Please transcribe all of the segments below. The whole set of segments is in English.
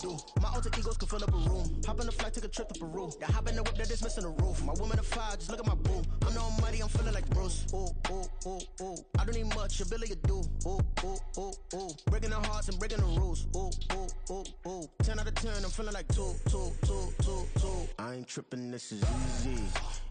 do. My alter egos can fill up a room. Hop in the flight, take a trip to Peru. That hop in the whip that is missing the roof. My woman a fire, just look at my boo. I'm the almighty, I'm feeling like Bruce. Ooh, ooh, ooh, ooh. I don't need much, ability to do. Ooh, ooh, ooh, ooh. Breaking the hearts and breaking the rules. Ooh, ooh, ooh, ooh. 10 out of 10, I'm feeling like 2, 2, 2, 2, 2. I ain't tripping, this is easy,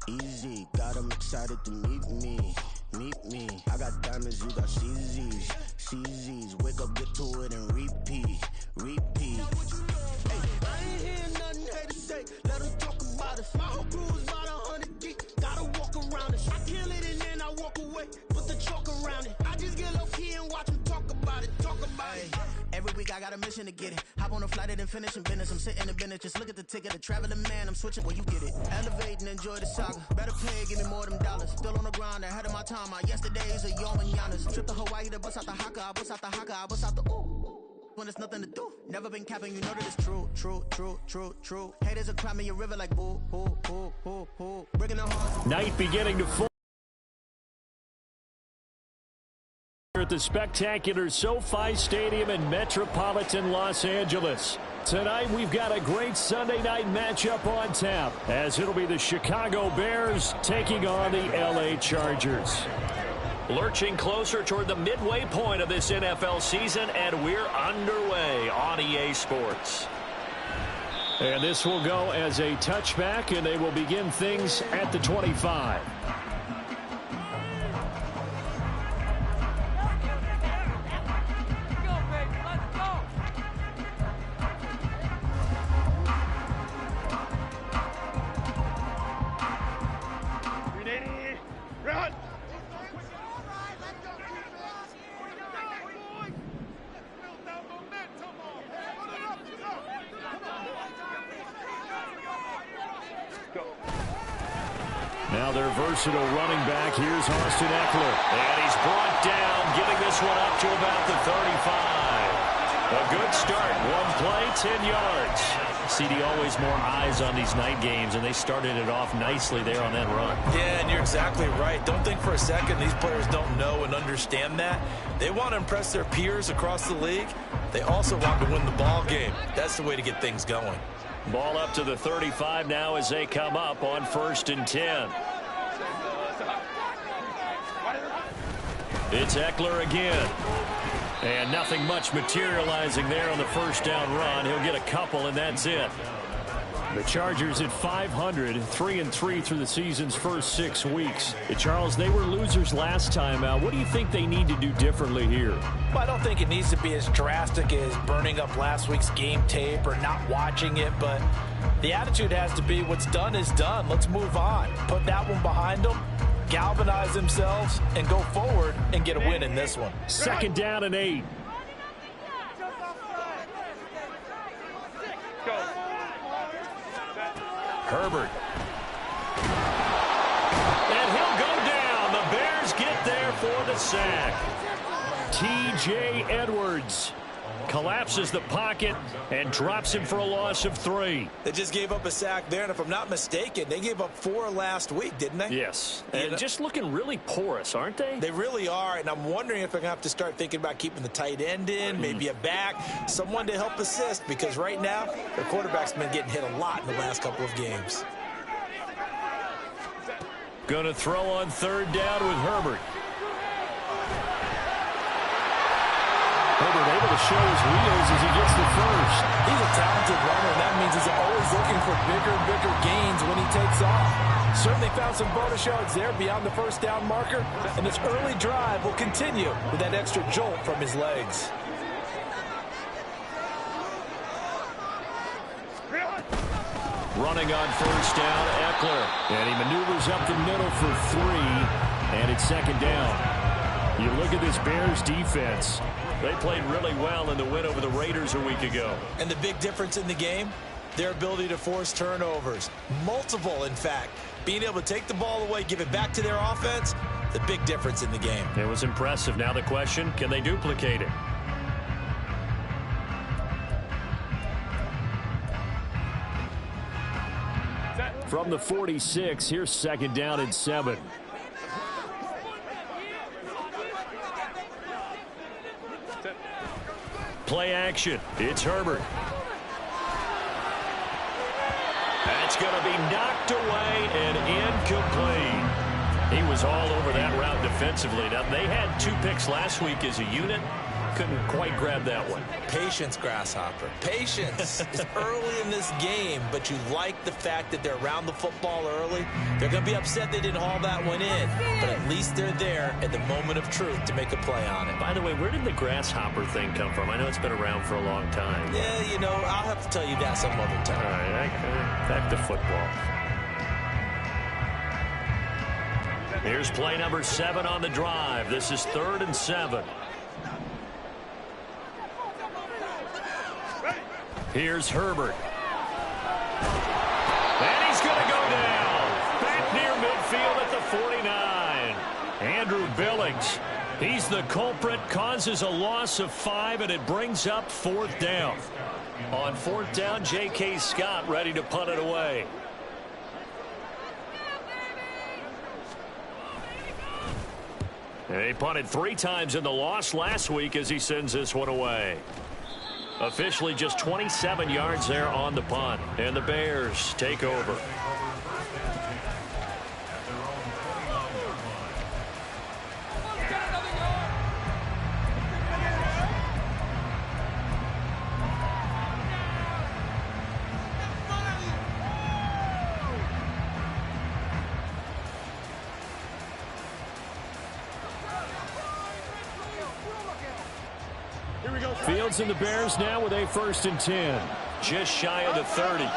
easy. Got 'em excited to meet me. Meet me. I got diamonds, you got CZs. CZs. Wake up, get to it, and repeat. Repeat. Hey, I ain't hearing nothing haters say. Let them talk about us. My whole crew is about 100 deep. Gotta walk around it. I kill it and then I walk away. Put the chalk around it. I just get low key and watch them talk about it. Talk about it. Every week I got a mission to get it. Hop on a flight and finish in business. I'm sitting in business. Just look at the ticket. A traveling man. I'm switching where you get it. Elevate and enjoy the saga. Better pay, give me more than dollars. Still on the grind, ahead of my time. My yesterdays are yo mananas. Trip to Hawaii to bust out the haka. I bust out the haka. I bust out the ooh. When there's nothing to do. Never been capping, you know that it's true. True, true, true, true. Haters are crying me a river like boo, boo, boo, boo, boo. Breaking the heart. Night beginning to fall. At the spectacular SoFi Stadium in metropolitan Los Angeles. Tonight we've got a great Sunday night matchup on tap, as it'll be the Chicago Bears taking on the LA Chargers. Lurching closer toward the midway point of this NFL season, and we're underway on EA Sports. And this will go as a touchback, and they will begin things at the 25. Now their versatile running back. Here's Austin Eckler. And he's brought down, getting this one up to about the 35. A good start. One play, 10 yards. CD, always more eyes on these night games, and they started it off nicely there on that run. Yeah, and you're exactly right. Don't think for a second these players don't know and understand that. They want to impress their peers across the league. They also want to win the ball game. That's the way to get things going. Ball up to the 35 now as they come up on 1st and 10. It's Eckler again. And nothing much materializing there on the first down run. He'll get a couple, and that's it. The Chargers at 500, 3-3 through the season's first 6 weeks. Charles, they were losers last time out. What do you think they need to do differently here? Well, I don't think it needs to be as drastic as burning up last week's game tape or not watching it, but the attitude has to be what's done is done. Let's move on. Put that one behind them, galvanize themselves, and go forward and get a win in this one. 2nd down and 8. Herbert. And he'll go down. The Bears get there for the sack. T.J. Edwards collapses the pocket and drops him for a loss of 3. They just gave up a sack there, and if I'm not mistaken, they gave up 4 last week, didn't they? Yes. And just looking really porous, aren't they? They really are, and I'm wondering if they're going to have to start thinking about keeping the tight end in, maybe a back, someone to help assist, because right now, their quarterback's been getting hit a lot in the last couple of games. Going to throw on 3rd down with Herbert. Herbert able to show his wheels as he gets the first. He's a talented runner, and that means he's always looking for bigger and bigger gains when he takes off. Certainly found some bonus yards there beyond the first down marker, and this early drive will continue with that extra jolt from his legs. Running on 1st down, Eckler. And he maneuvers up the middle for 3, and it's 2nd down. You look at this Bears defense. They played really well in the win over the Raiders a week ago. And the big difference in the game, their ability to force turnovers. Multiple, in fact. Being able to take the ball away, give it back to their offense, the big difference in the game. It was impressive. Now the question, can they duplicate it? From the 46, here's 2nd down and 7. Play action. It's Herbert. It's going to be knocked away and incomplete. He was all over that route defensively. Now, they had 2 picks last week as a unit. Couldn't quite grab that one. Patience, Grasshopper. Patience is early in this game, but you like the fact that they're around the football early. They're going to be upset they didn't haul that one in, but at least they're there at the moment of truth to make a play on it. By the way, where did the grasshopper thing come from? I know it's been around for a long time. Yeah, you know, I'll have to tell you that some other time. All right, back to football. Here's play number 7 on the drive. This is 3rd and 7. Here's Herbert. And he's going to go down. Back near midfield at the 49. Andrew Billings. He's the culprit, causes a loss of 5, and it brings up 4th down. On 4th down, J.K. Scott ready to punt it away. And he punted 3 times in the loss last week as he sends this one away. Officially just 27 yards there on the punt. And the Bears take over. Fields and the Bears now with a 1st and 10. Just shy of the 30.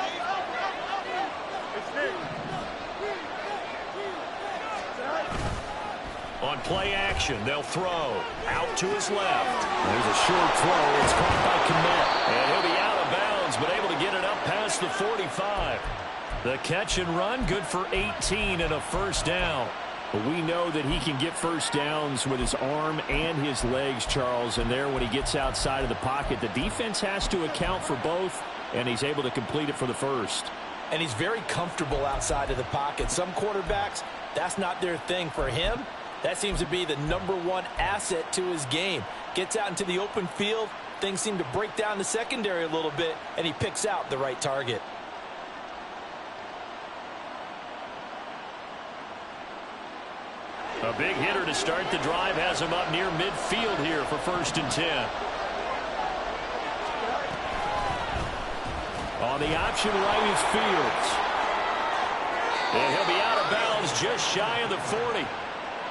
On play action, they'll throw. Out to his left. There's a short throw. It's caught by Kmet. And he'll be out of bounds, but able to get it up past the 45. The catch and run, good for 18 and a 1st down. But we know that he can get 1st downs with his arm and his legs, Charles. And there, when he gets outside of the pocket, the defense has to account for both, and he's able to complete it for the 1st. And he's very comfortable outside of the pocket. Some quarterbacks, that's not their thing. For him, that seems to be the #1 asset to his game. Gets out into the open field, things seem to break down the secondary a little bit, and he picks out the right target. A big hitter to start the drive has him up near midfield here for 1st and 10. On the option right is Fields. And he'll be out of bounds just shy of the 40.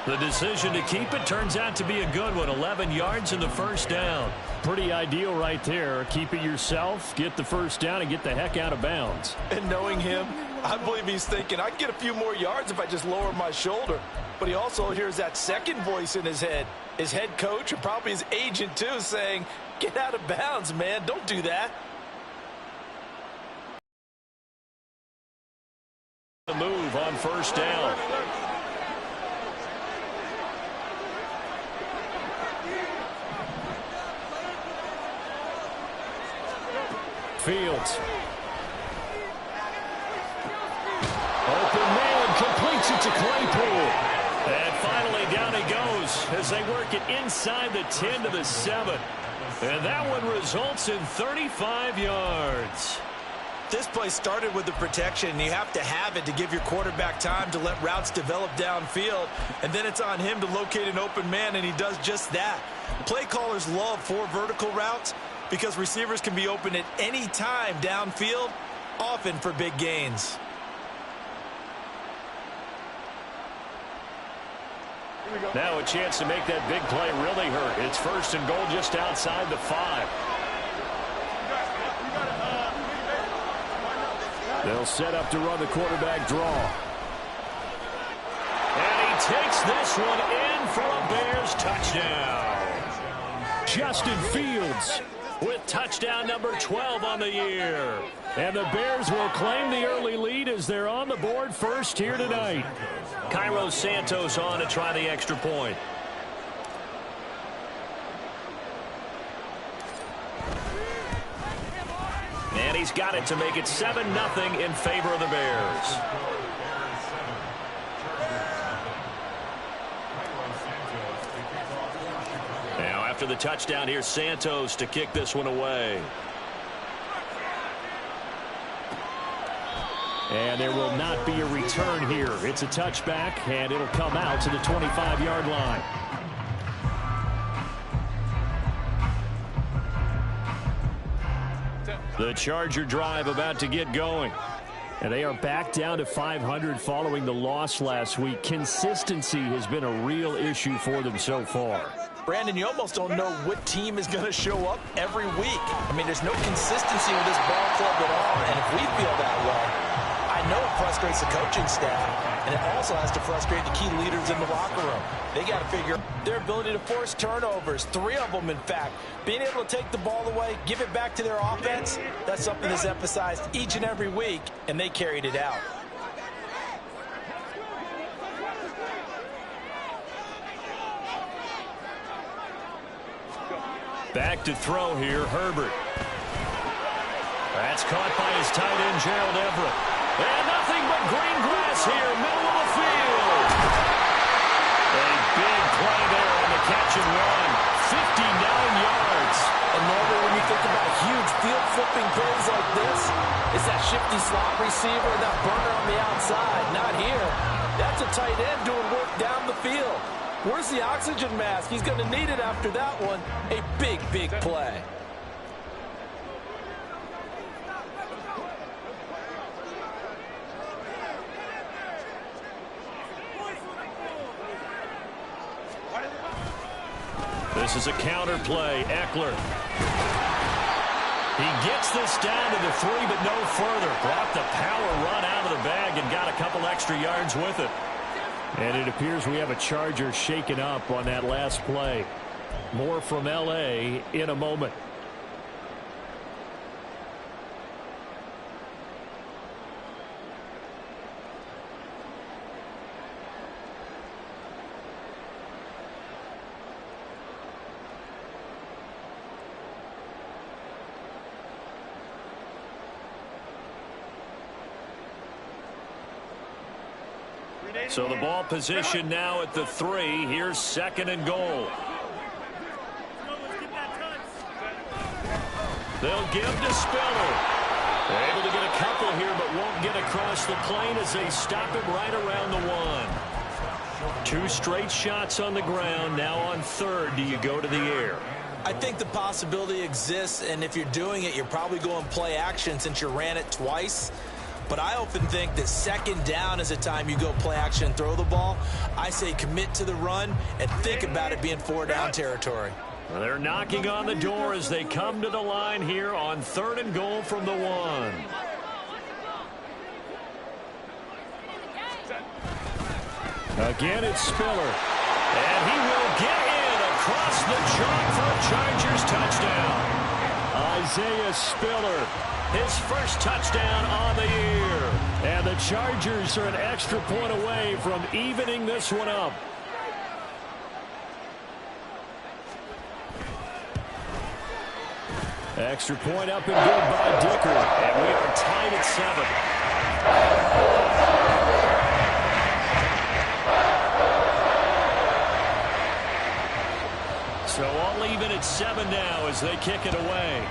The decision to keep it turns out to be a good one. 11 yards in the 1st down. Pretty ideal right there. Keep it yourself, get the 1st down, and get the heck out of bounds. And knowing him, I believe he's thinking, I can get a few more yards if I just lower my shoulder. But he also hears that second voice in his head. His head coach, and probably his agent too, saying, get out of bounds, man. Don't do that. The move on 1st down. Fields. Open man, completes it to Claypool. And finally down he goes as they work it inside the 10 to the 7. And that one results in 35 yards. This play started with the protection. You have to have it to give your quarterback time to let routes develop downfield. And then it's on him to locate an open man, and he does just that. Play callers love 4 vertical routes because receivers can be open at any time downfield, often for big gains. Now a chance to make that big play really hurt. It's 1st and goal just outside the 5. They'll set up to run the quarterback draw. And he takes this one in for a Bears touchdown. Justin Fields with touchdown number 12 on the year. And the Bears will claim the early lead as they're on the board first here tonight. Cairo Santos on to try the extra point. And he's got it to make it 7-0 in favor of the Bears. Now after the touchdown, here's Santos to kick this one away. And there will not be a return here. It's a touchback, and it'll come out to the 25-yard line. The Charger drive about to get going. And they are back down to 500 following the loss last week. Consistency has been a real issue for them so far. Brandon, you almost don't know what team is going to show up every week. I mean, there's no consistency with this ball club at all, and if we feel that way, I know it frustrates the coaching staff, and it also has to frustrate the key leaders in the locker room. They got to figure their ability to force turnovers, 3 of them, in fact. Being able to take the ball away, give it back to their offense, that's something that's emphasized each and every week, and they carried it out. Back to throw here, Herbert. That's caught by his tight end, Gerald Everett. And nothing but green grass here, middle of the field. A big play there on the catch and run. 59 yards. And normally when you think about huge field-flipping plays like this, it's that shifty slot receiver, that burner on the outside. Not here. That's a tight end doing work down the field. Where's the oxygen mask? He's going to need it after that one. A big, big play. This is a counter play. Eckler. He gets this down to the 3, but no further. Brought the power run out of the bag and got a couple extra yards with it. And it appears we have a Charger shaken up on that last play. More from L.A. in a moment. So the ball position now at the 3. Here's 2nd and goal. They'll give to Spiller. They're able to get a couple here, but won't get across the plane as they stop him right around the 1. 2 straight shots on the ground. Now on 3rd, do you go to the air? I think the possibility exists, and if you're doing it, you're probably going play action since you ran it twice. But I often think that 2nd down is a time you go play action and throw the ball. I say commit to the run and think about it being 4-down territory. Well, they're knocking on the door as they come to the line here on 3rd and goal from the 1. Again, it's Spiller. And he will get in across the chalk for a Chargers touchdown. Isaiah Spiller, his first touchdown on the year. And the Chargers are an extra point away from evening this one up. Extra point up and good by Dicker. And we are tied at 7. So all even at 7 now as they kick it away.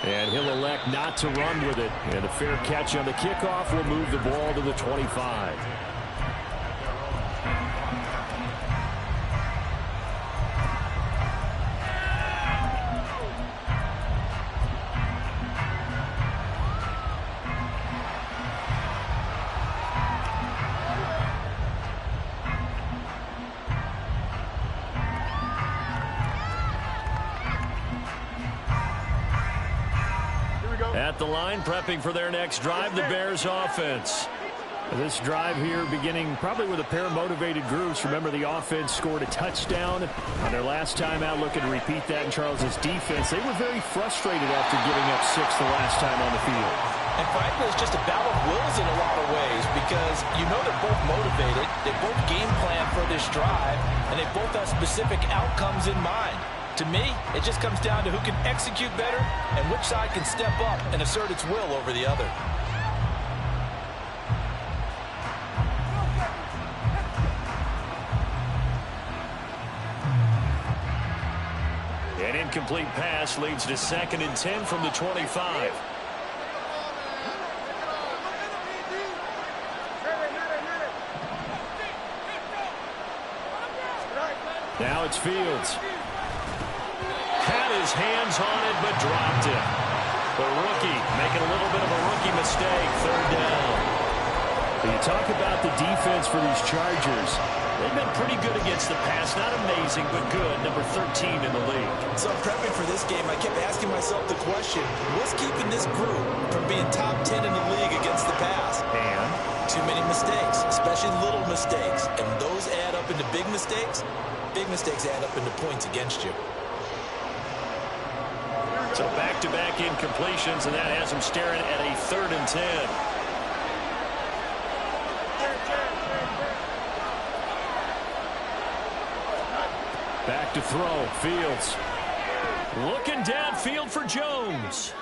And he'll elect not to run with it. And a fair catch on the kickoff will move the ball to the 25. At the line, prepping for their next drive, the Bears offense. This drive here beginning probably with a pair of motivated groups. Remember, the offense scored a touchdown on their last time out. Looking to repeat that in Charles's defense. They were very frustrated after giving up 6 the last time on the field. And frankly, it's just a battle of wills in a lot of ways because you know they're both motivated. They both game plan for this drive, and they both have specific outcomes in mind. To me, it just comes down to who can execute better and which side can step up and assert its will over the other. An incomplete pass leads to 2nd and 10 from the 25. Now it's Fields. Had his hands on it, but dropped it. The rookie making a little bit of a rookie mistake. Third down. You talk about the defense for these Chargers. They've been pretty good against the pass. Not amazing, but good. Number 13 in the league. So prepping for this game, I kept asking myself the question, what's keeping this group from being top 10 in the league against the pass? And too many mistakes, especially little mistakes. And those add up into big mistakes. Big mistakes add up into points against you. So back-to-back incompletions, and that has him staring at a 3rd and 10. Back to throw. Fields. Looking downfield for Jones.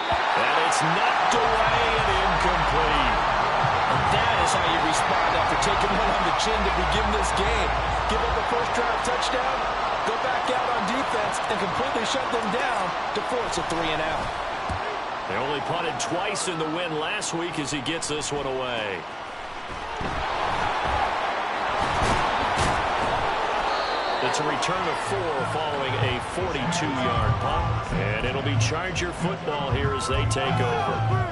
And it's knocked away and incomplete. And that is how you respond after taking one on the chin to begin this game. Give up a first-drive touchdown, go back out on defense, and completely shut them down to force a 3-and-out. They only punted twice in the win last week as he gets this one away. It's a return of 4 following a 42-yard punt. And it'll be Charger football here as they take over.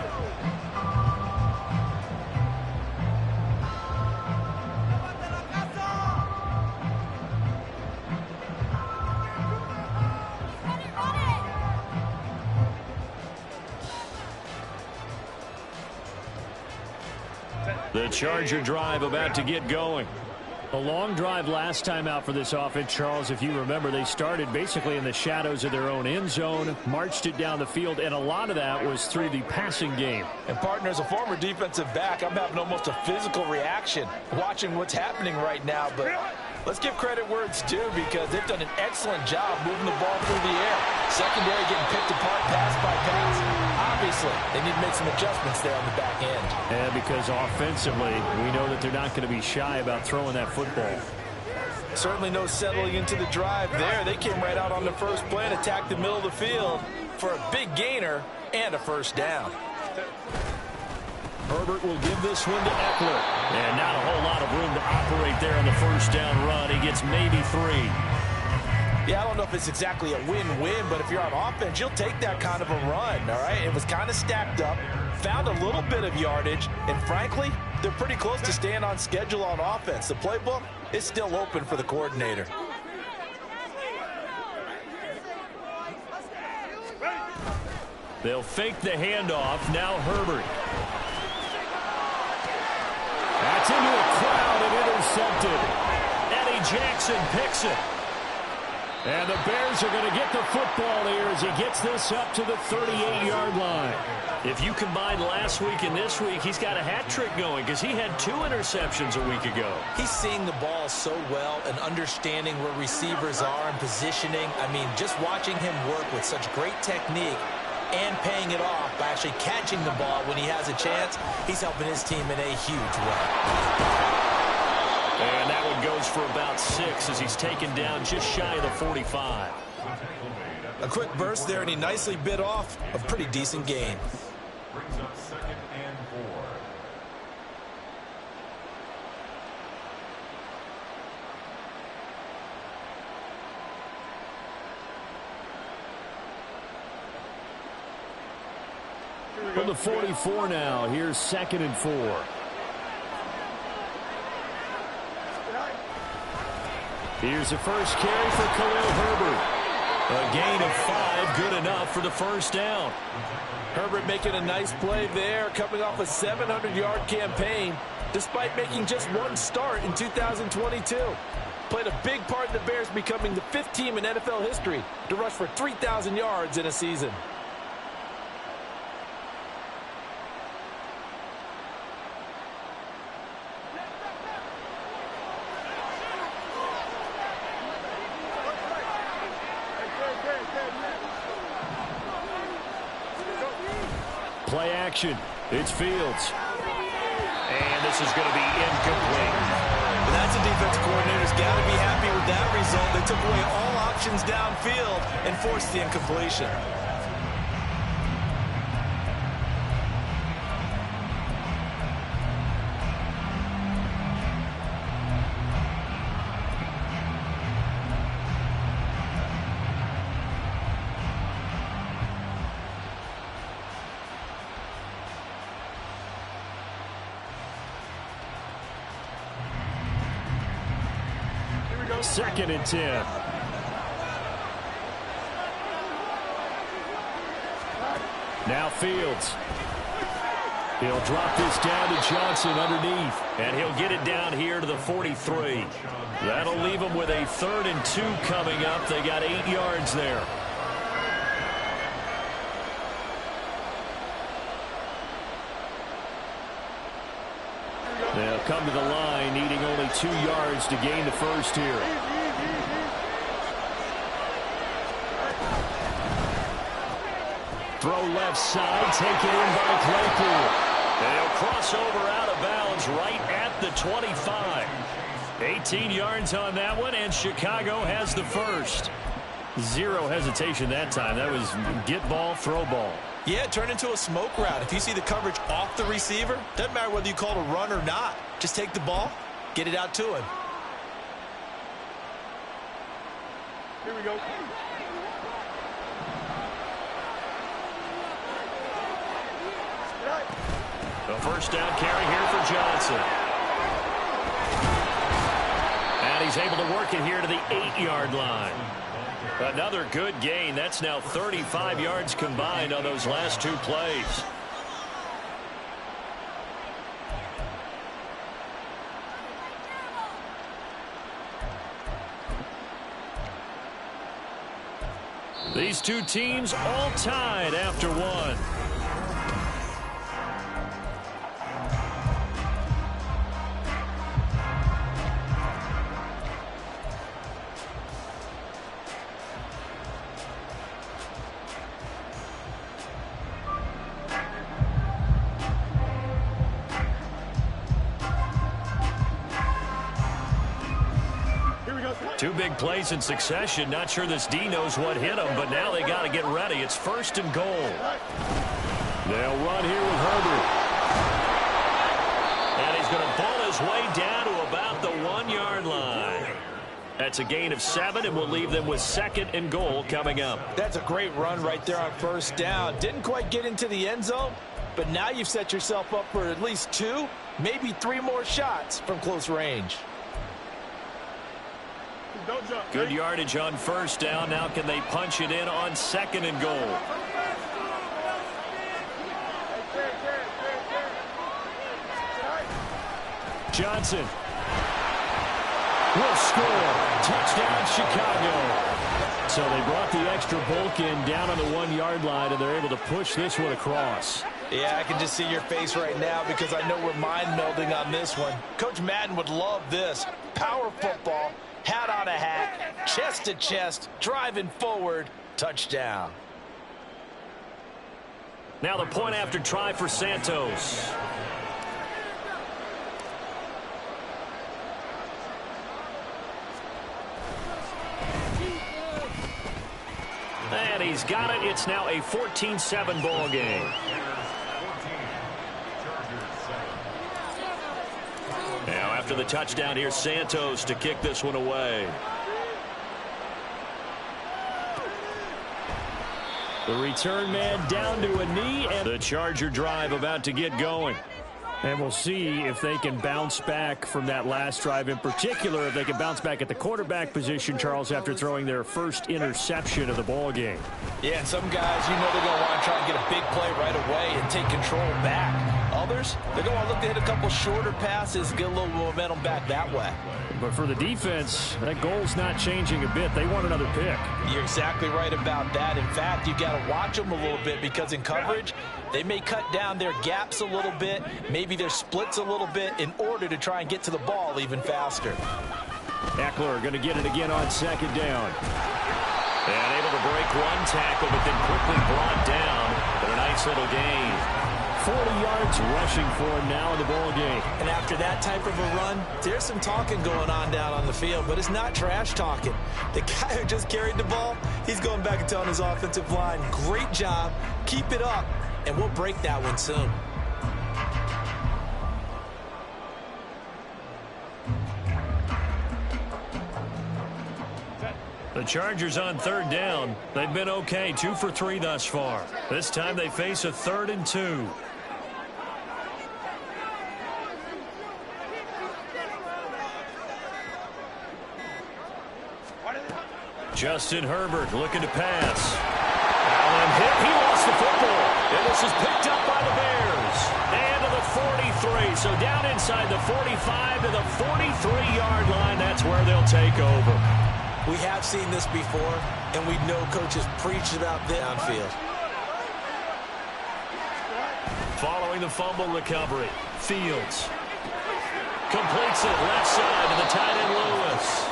The Charger drive about to get going. A long drive last time out for this offense, Charles. If you remember, they started basically in the shadows of their own end zone, marched it down the field, and a lot of that was through the passing game. And, partner, as a former defensive back, I'm having almost a physical reaction watching what's happening right now. But let's give credit where it's due because they've done an excellent job moving the ball through the air. Secondary getting picked apart pass by pass. Obviously, they need to make some adjustments there on the back end. And because offensively, we know that they're not going to be shy about throwing that football. Certainly no settling into the drive there. They came right out on the first play and attacked the middle of the field for a big gainer and a first down. Herbert will give this one to Eckler. And not a whole lot of room to operate there on the first down run. He gets maybe 3. Yeah, I don't know if it's exactly a win-win, but if you're on offense, you'll take that kind of a run, all right? It was kind of stacked up, found a little bit of yardage, and frankly, they're pretty close to staying on schedule on offense. The playbook is still open for the coordinator. They'll fake the handoff. Now Herbert. That's into a crowd and intercepted. Eddie Jackson picks it. And the Bears are going to get the football here as he gets this up to the 38-yard line. If you combine last week and this week, he's got a hat trick going because he had 2 interceptions a week ago. He's seeing the ball so well and understanding where receivers are and positioning. I mean, just watching him work with such great technique and paying it off by actually catching the ball when he has a chance, he's helping his team in a huge way. And that one goes for about 6 as he's taken down just shy of the 45. A quick burst there, and he nicely bit off a pretty decent gain. Brings up 2nd and 4. From the 44 now, here's 2nd and 4. Here's the first carry for Khalil Herbert. A gain of 5, good enough for the first down. Herbert making a nice play there, coming off a 700-yard campaign, despite making just 1 start in 2022. Played a big part in the Bears becoming the 5th team in NFL history to rush for 3,000 yards in a season. Play action. It's Fields. And this is going to be incomplete. But that's a defense coordinator's got to be happy with that result. They took away all options downfield and forced the incompletion. 2nd and 10. Now Fields. He'll drop this down to Johnson underneath, and he'll get it down here to the 43. That'll leave them with a 3rd and 2 coming up. They got 8 yards there. They'll come to the line, needing only 2 yards to gain the first here. Throw left side, taken in by Claypool. And he'll cross over out of bounds right at the 25. 18 yards on that one, and Chicago has the first. Zero hesitation that time. That was get ball, throw ball. Yeah, it turned into a smoke route. If you see the coverage off the receiver, doesn't matter whether you call it a run or not. Just take the ball, get it out to him. Here we go. The first down carry here for Johnson. And he's able to work it here to the 8-yard line. Another good gain. That's now 35 yards combined on those last 2 plays. These two teams all tied after one. Two big plays in succession. Not sure this D knows what hit him, but now they got to get ready. It's 1st and goal. They'll run here with Herbert. And he's going to ball his way down to about the 1-yard line. That's a gain of 7, and will leave them with 2nd and goal coming up. That's a great run right there on 1st down. Didn't quite get into the end zone, but now you've set yourself up for at least 2, maybe 3 more shots from close range. Good yardage on 1st down. Now can they punch it in on 2nd and goal? Johnson will score. Touchdown, Chicago. So they brought the extra bulk in down on the 1-yard line, and they're able to push this one across. Yeah, I can just see your face right now because I know we're mind melding on this one. Coach Madden would love this. Power football. Hat on a hat, chest to chest, driving forward, touchdown. Now the point after try for Santos. And he's got it. It's now a 14-7 ball game. Now after the touchdown, here's Santos to kick this one away. The return man down to a knee, and the Charger drive about to get going. And we'll see if they can bounce back from that last drive, in particular if they can bounce back at the quarterback position, Charles, after throwing their first interception of the ball game. Yeah, and some guys, you know they're going to want to try and get a big play right away and take control back. Others, they're going to look to hit a couple shorter passes, get a little momentum back that way. But for the defense, that goal's not changing a bit. They want another pick. You're exactly right about that. In fact, you got to watch them a little bit because in coverage, they may cut down their gaps a little bit, maybe their splits a little bit in order to try and get to the ball even faster. Eckler going to get it again on 2nd down. And able to break one tackle, but then quickly brought down. But a nice little gain. 40 yards rushing for him now in the ball game. And after that type of a run, there's some talking going on down on the field, but it's not trash talking. The guy who just carried the ball, he's going back and telling his offensive line, great job, keep it up, and we'll break that one soon. The Chargers on 3rd down. They've been okay, 2 for 3 thus far. This time they face a 3rd and 2. Justin Herbert looking to pass. Allen hit. He lost the football. And this is picked up by the Bears. And to the 43. So down inside the 45 to the 43-yard line. That's where they'll take over. We have seen this before, and we know coaches preach about this downfield. Following the fumble recovery, Fields completes it left side to the tight end Lewis.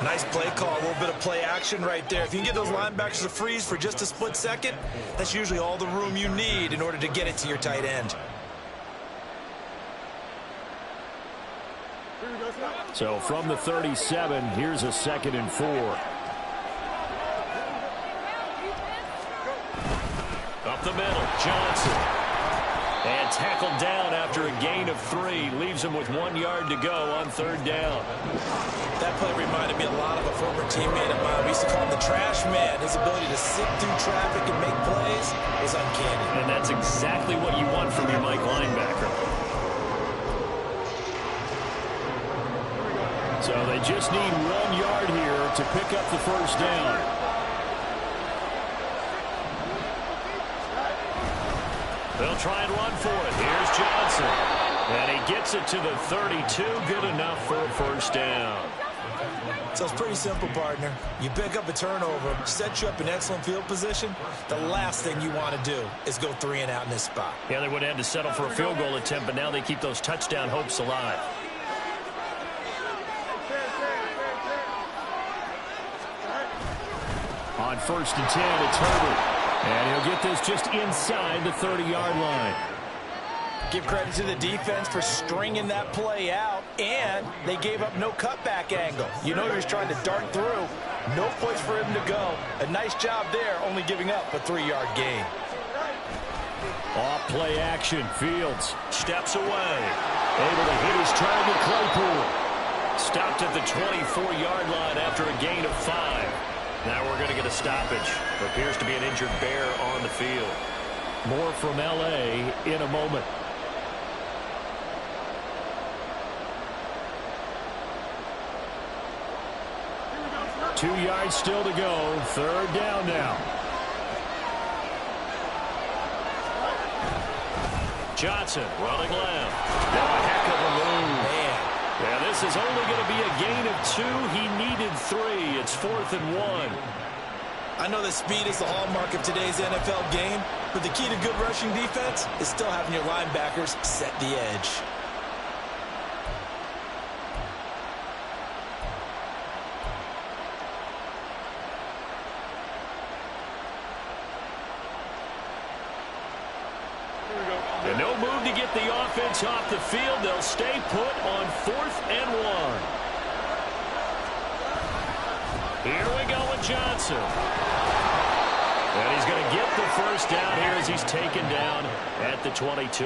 Nice play call, a little bit of play action right there. If you can get those linebackers to freeze for just a split second, that's usually all the room you need in order to get it to your tight end. So from the 37, here's a 2nd and 4. Up the middle, Johnson. And tackled down after a gain of 3. Leaves him with 1 yard to go on 3rd down. That play reminded me a lot of a former teammate of mine. We used to call him the trash man. His ability to sift through traffic and make plays was uncanny. And that's exactly what you want from your Mike linebacker. So they just need 1 yard here to pick up the 1st down. They'll try and run for it. Here's Johnson. And he gets it to the 32. Good enough for a 1st down. So it's pretty simple, partner. You pick up a turnover, set you up in excellent field position. The last thing you want to do is go 3 and out in this spot. Yeah, they would have had to settle for a field goal attempt, but now they keep those touchdown hopes alive. On 1st and 10, it's Herbert. And he'll get this just inside the 30-yard line. Give credit to the defense for stringing that play out, and they gave up no cutback angle. You know he was trying to dart through. No place for him to go. A nice job there, only giving up a 3-yard gain. Off play action. Fields steps away. Able to hit his target, Claypool. Stopped at the 24-yard line after a gain of 5. Now we're going to get a stoppage. Appears to be an injured Bear on the field. More from L.A. in a moment. Two yards still to go. 3rd down now. Johnson running left. Now a heck of a move. Man. Yeah, this is only going to be a gain of 2. He needed 3. It's 4th and 1. I know that speed is the hallmark of today's NFL game, but the key to good rushing defense is still having your linebackers set the edge. And no move to get the offense off the field. They'll stay put on 4th and 1. Here we go with Johnson. And he's going to get the 1st down here as he's taken down at the 22.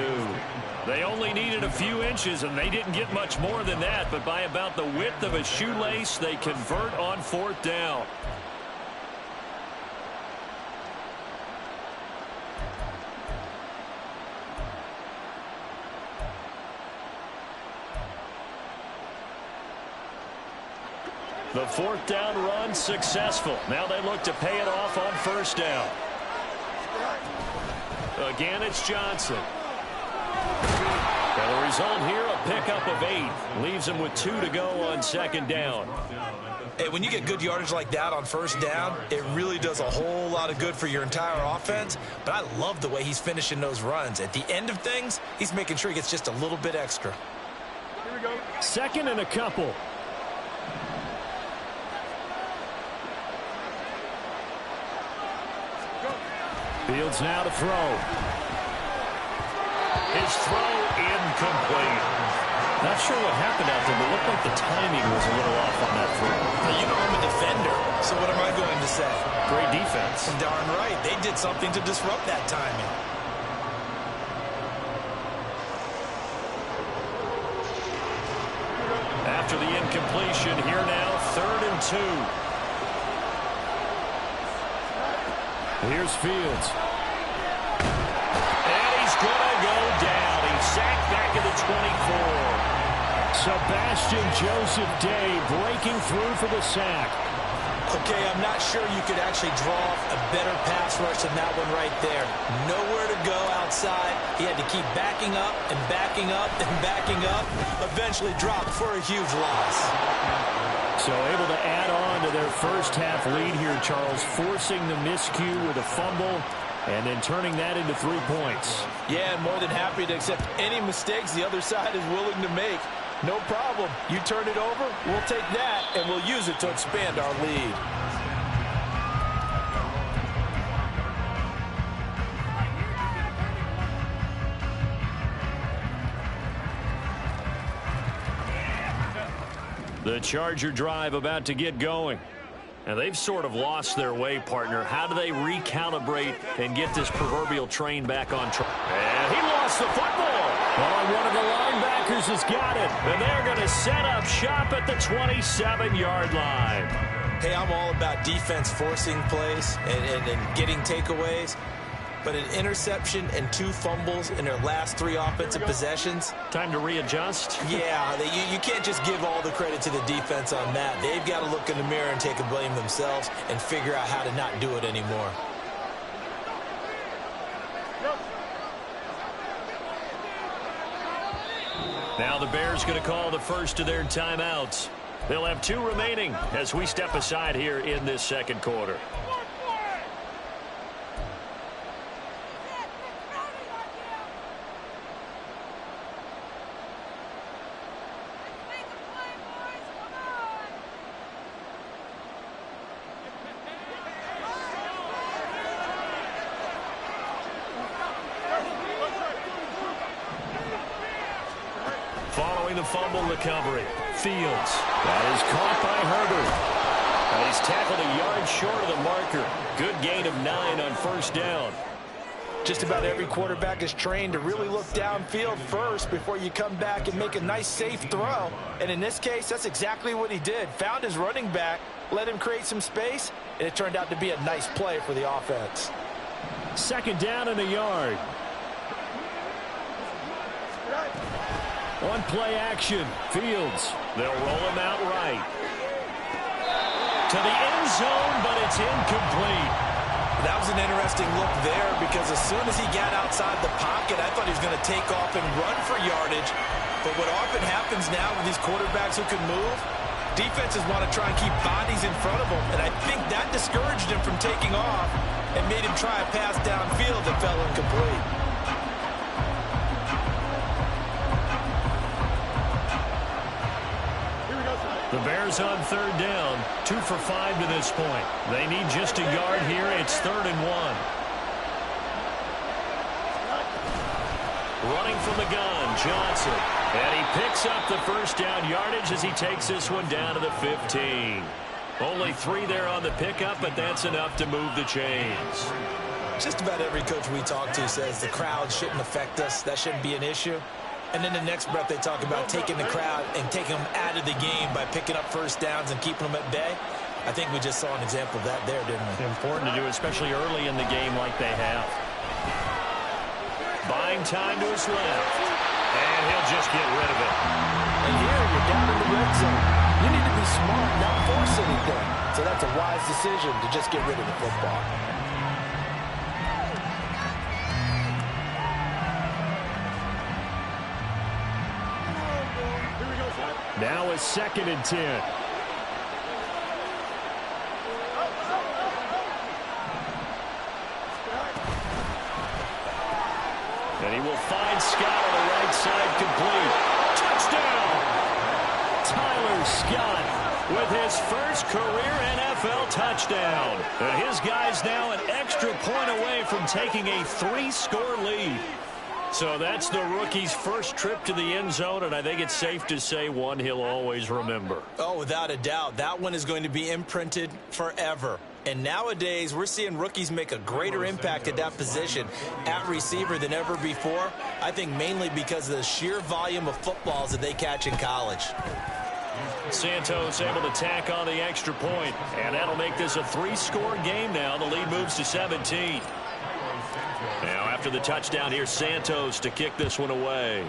They only needed a few inches, and they didn't get much more than that. But by about the width of a shoelace, they convert on 4th down. The 4th down run successful. Now they look to pay it off on 1st down. Again, it's Johnson. And the result here, a pickup of 8. Leaves him with 2 to go on 2nd down. Hey, when you get good yardage like that on 1st down, it really does a whole lot of good for your entire offense. But I love the way he's finishing those runs. At the end of things, he's making sure he gets just a little bit extra. Here we go. 2nd and a couple. Fields now to throw. His throw incomplete. Not sure what happened out there, but it looked like the timing was a little off on that throw. Now, you know I'm a defender, so what am I going to say? Great defense. Darn right. They did something to disrupt that timing. After the incompletion, here now, 3rd and 2. Here's Fields. And he's going to go down. He's sacked back at the 24. Sebastian Joseph Day breaking through for the sack. Okay, I'm not sure you could actually draw a better pass rush than that one right there. Nowhere to go outside. He had to keep backing up and backing up and backing up. Eventually dropped for a huge loss. So able to add on to their first half lead here, Charles, forcing the miscue with a fumble and then turning that into 3 points. Yeah, and more than happy to accept any mistakes the other side is willing to make. No problem. You turn it over, we'll take that, and we'll use it to expand our lead. The Charger drive about to get going. And they've sort of lost their way, partner. How do they recalibrate and get this proverbial train back on track? And he lost the football. Oh, one of the linebackers has got it. And they're going to set up shop at the 27-yard line. Hey, I'm all about defense forcing plays and getting takeaways. But an interception and 2 fumbles in their last 3 offensive possessions. Time to readjust? Yeah, you can't just give all the credit to the defense on that. They've got to look in the mirror and take a blame themselves and figure out how to not do it anymore. Now the Bears going to call the first of their timeouts. They'll have 2 remaining as we step aside here in this second quarter. Following the fumble recovery, Fields. That is caught by Herbert. And he's tackled a yard short of the marker. Good gain of 9 on first down. Just about every quarterback is trained to really look downfield first before you come back and make a nice, safe throw. And in this case, that's exactly what he did. Found his running back, let him create some space, and it turned out to be a nice play for the offense. Second down and a yard. One play action. Fields. They'll roll him out right. To the end zone, but it's incomplete. That was an interesting look there because as soon as he got outside the pocket, I thought he was going to take off and run for yardage. But what often happens now with these quarterbacks who can move, defenses want to try and keep bodies in front of them. And I think that discouraged him from taking off and made him try a pass downfield that fell incomplete. The Bears on third down, 2 for 5 to this point. They need just a yard here. It's 3rd and 1. Running from the gun, Johnson. And he picks up the first down yardage as he takes this one down to the 15. Only 3 there on the pickup, but that's enough to move the chains. Just about every coach we talk to says the crowd shouldn't affect us. That shouldn't be an issue. And then the next breath they talk about taking the crowd and taking them out of the game by picking up first downs and keeping them at bay. I think we just saw an example of that there, didn't we? Important to do, especially early in the game like they have. Buying time to his left. And he'll just get rid of it. And here you're down in the red zone. You need to be smart, not force anything. So that's a wise decision to just get rid of the football. Now a 2nd and 10. And he will find Scott on the right side complete. Touchdown! Tyler Scott with his first career NFL touchdown. And his guy's now an extra point away from taking a 3-score lead. So that's the rookie's first trip to the end zone, and I think it's safe to say one he'll always remember. Oh, without a doubt. That one is going to be imprinted forever. And nowadays, we're seeing rookies make a greater impact at that position at receiver than ever before. I think mainly because of the sheer volume of footballs that they catch in college. Santos able to tack on the extra point, and that'll make this a 3-score game now. The lead moves to 17. Now after the touchdown, here's Santos to kick this one away.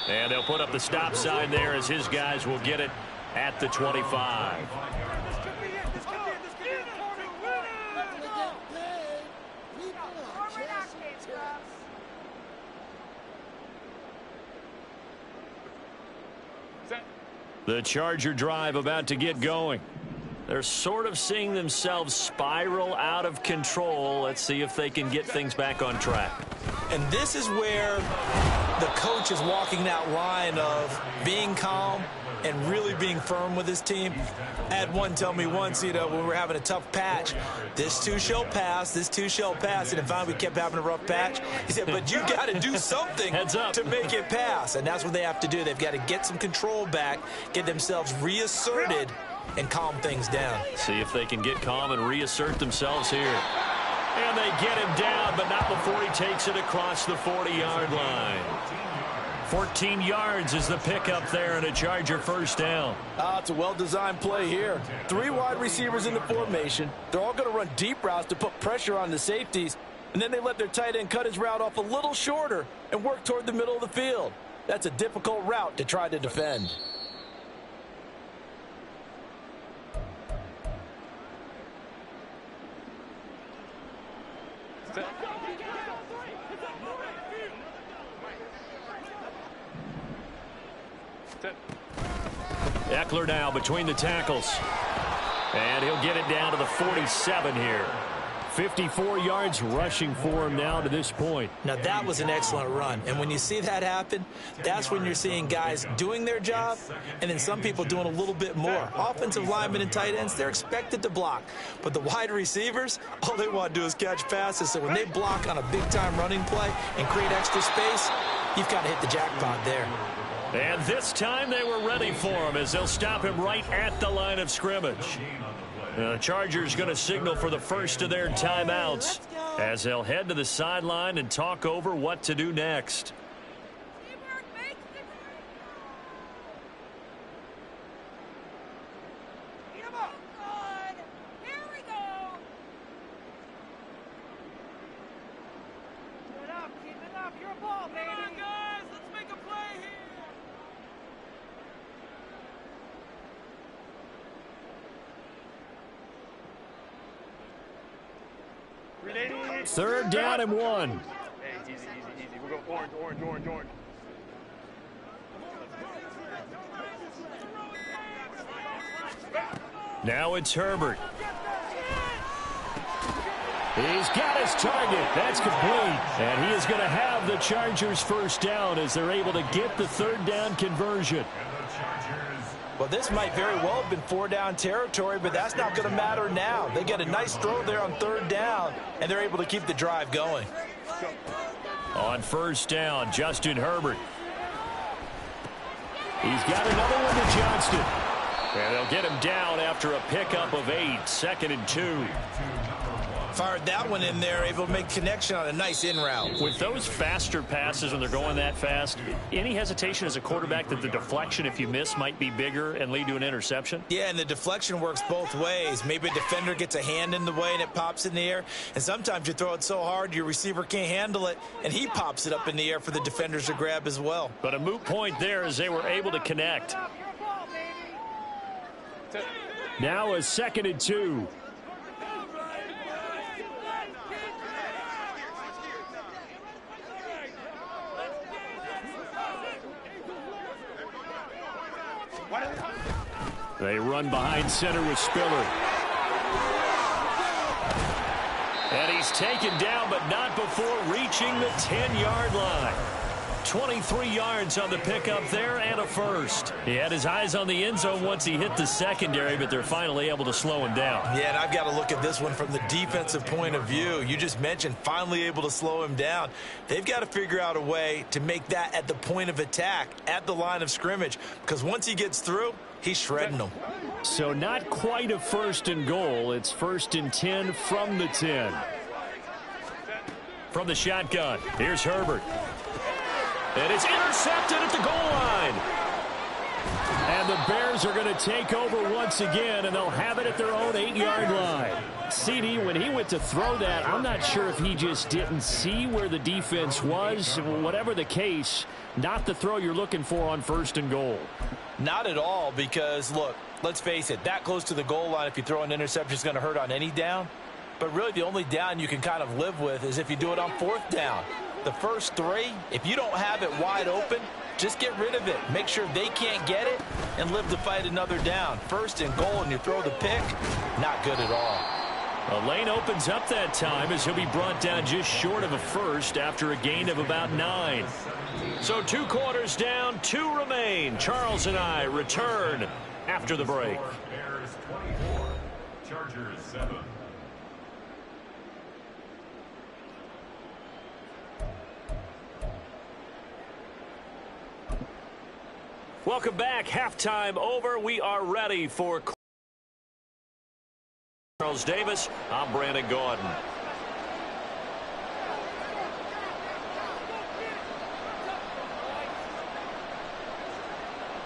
And they'll put up the stop sign there as his guys will get it at the 25. The Charger drive about to get going. They're sort of seeing themselves spiral out of control. Let's see if they can get things back on track. And this is where the coach is walking that line of being calm and really being firm with his team. I had one tell me once, when we were having a tough patch, this too shall pass, this too shall pass. And finally we kept having a rough patch. He said, but you got to do something to make it pass. And that's what they have to do. They've got to get some control back, get themselves reasserted, and calm things down. See if they can get calm and reassert themselves here. And they get him down, but not before he takes it across the 40-yard line. 14 yards is the pickup there and a Charger first down. It's a well-designed play here. 3 wide receivers in the formation. They're all going to run deep routes to put pressure on the safeties. And then they let their tight end cut his route off a little shorter and work toward the middle of the field. That's a difficult route to try to defend. Eckler now between the tackles. And he'll get it down to the 47 here. 54 yards rushing for him now to this point. Now that was an excellent run. And when you see that happen, that's when you're seeing guys doing their job and then some people doing a little bit more. Offensive linemen and tight ends, they're expected to block. But the wide receivers, all they want to do is catch passes. So when they block on a big-time running play and create extra space, you've got to hit the jackpot there. And this time they were ready for him as they'll stop him right at the line of scrimmage. The Chargers going to signal for the first of their timeouts as they'll head to the sideline and talk over what to do next. Third down and 1. Hey, easy. We'll go orange. Now it's Herbert. He's got his target. That's complete. And he is going to have the Chargers first down as they're able to get the third down conversion. Well, this might very well have been 4-down territory, but that's not going to matter now. They get a nice throw there on third down, and they're able to keep the drive going. On first down, Justin Herbert. He's got another one to Johnston. And they'll get him down after a pickup of 8, 2nd and 2. Fired that one in there, able to make connection on a nice in route. With those faster passes when they're going that fast, any hesitation as a quarterback that the deflection, if you miss, might be bigger and lead to an interception? Yeah, and the deflection works both ways. Maybe a defender gets a hand in the way and it pops in the air. And sometimes you throw it so hard your receiver can't handle it, and he pops it up in the air for the defenders to grab as well. But a moot point there as they were able to connect. Now a 2nd and 2. They run behind center with Spiller. And he's taken down, but not before reaching the 10-yard line. 23 yards on the pickup there and a first. He had his eyes on the end zone once he hit the secondary, but they're finally able to slow him down. Yeah, and I've got to look at this one from the defensive point of view. You just mentioned finally able to slow him down. They've got to figure out a way to make that at the point of attack, at the line of scrimmage, because once he gets through, he's shredding them. So not quite a 1st and goal. It's 1st and 10 from the 10. From the shotgun, here's Herbert. And it's intercepted at the goal line. And And the Bears are going to take over once again, and they'll have it at their own 8-yard line. CD, when he went to throw that, I'm not sure if he just didn't see where the defense was. Whatever the case, not the throw you're looking for on 1st and goal. Not at all, because, look, let's face it, that close to the goal line, if you throw an interception, is going to hurt on any down. But really, the only down you can kind of live with is if you do it on 4th down. The first 3, if you don't have it wide open, just get rid of it. Make sure they can't get it and live to fight another down. 1st and goal, and you throw the pick, not good at all. A lane opens up that time as he'll be brought down just short of a first after a gain of about 9. So 2 quarters down, 2 remain. Charles and I return after the break. Bears 24, Chargers 7. Welcome back. Halftime over. We are ready for Charles Davis. I'm Brandon Gordon.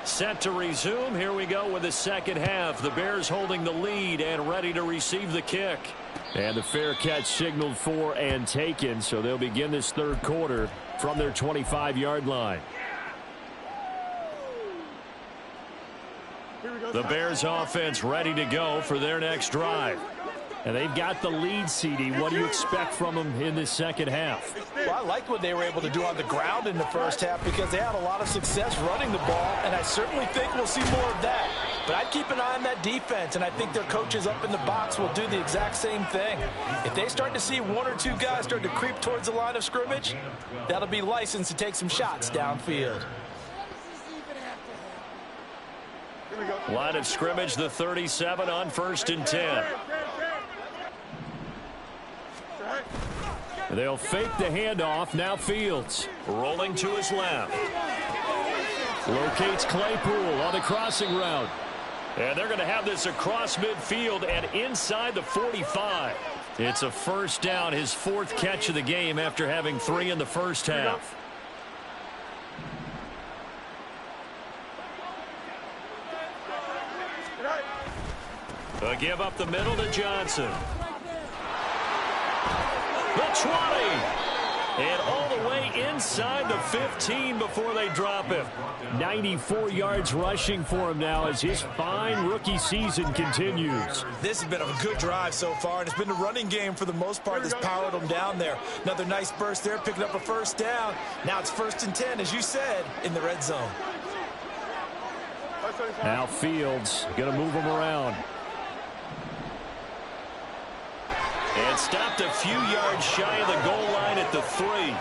Set to resume. Here we go with the second half. The Bears holding the lead and ready to receive the kick. And the fair catch signaled for and taken, so they'll begin this 3rd quarter from their 25-yard line. The Bears offense ready to go for their next drive. And they've got the lead, CD. What do you expect from them in this second half? Well, I liked what they were able to do on the ground in the first half because they had a lot of success running the ball, and I certainly think we'll see more of that. But I'd keep an eye on that defense, and I think their coaches up in the box will do the exact same thing. If they start to see 1 or 2 guys start to creep towards the line of scrimmage, that'll be licensed to take some shots downfield. Line of scrimmage, the 37 on 1st and 10. They'll fake the handoff. Now Fields rolling to his left. Locates Claypool on the crossing route. And they're going to have this across midfield and inside the 45. It's a first down, his 4th catch of the game after having 3 in the first half. A give up the middle to Johnson. The 20. And all the way inside the 15 before they drop him. 94 yards rushing for him now as his fine rookie season continues. This has been a good drive so far, and it's been the running game for the most part that's powered them down there. Another nice burst there, picking up a first down. Now it's 1st and 10, as you said, in the red zone. Now Fields going to move him around. And stopped a few yards shy of the goal line at the 3.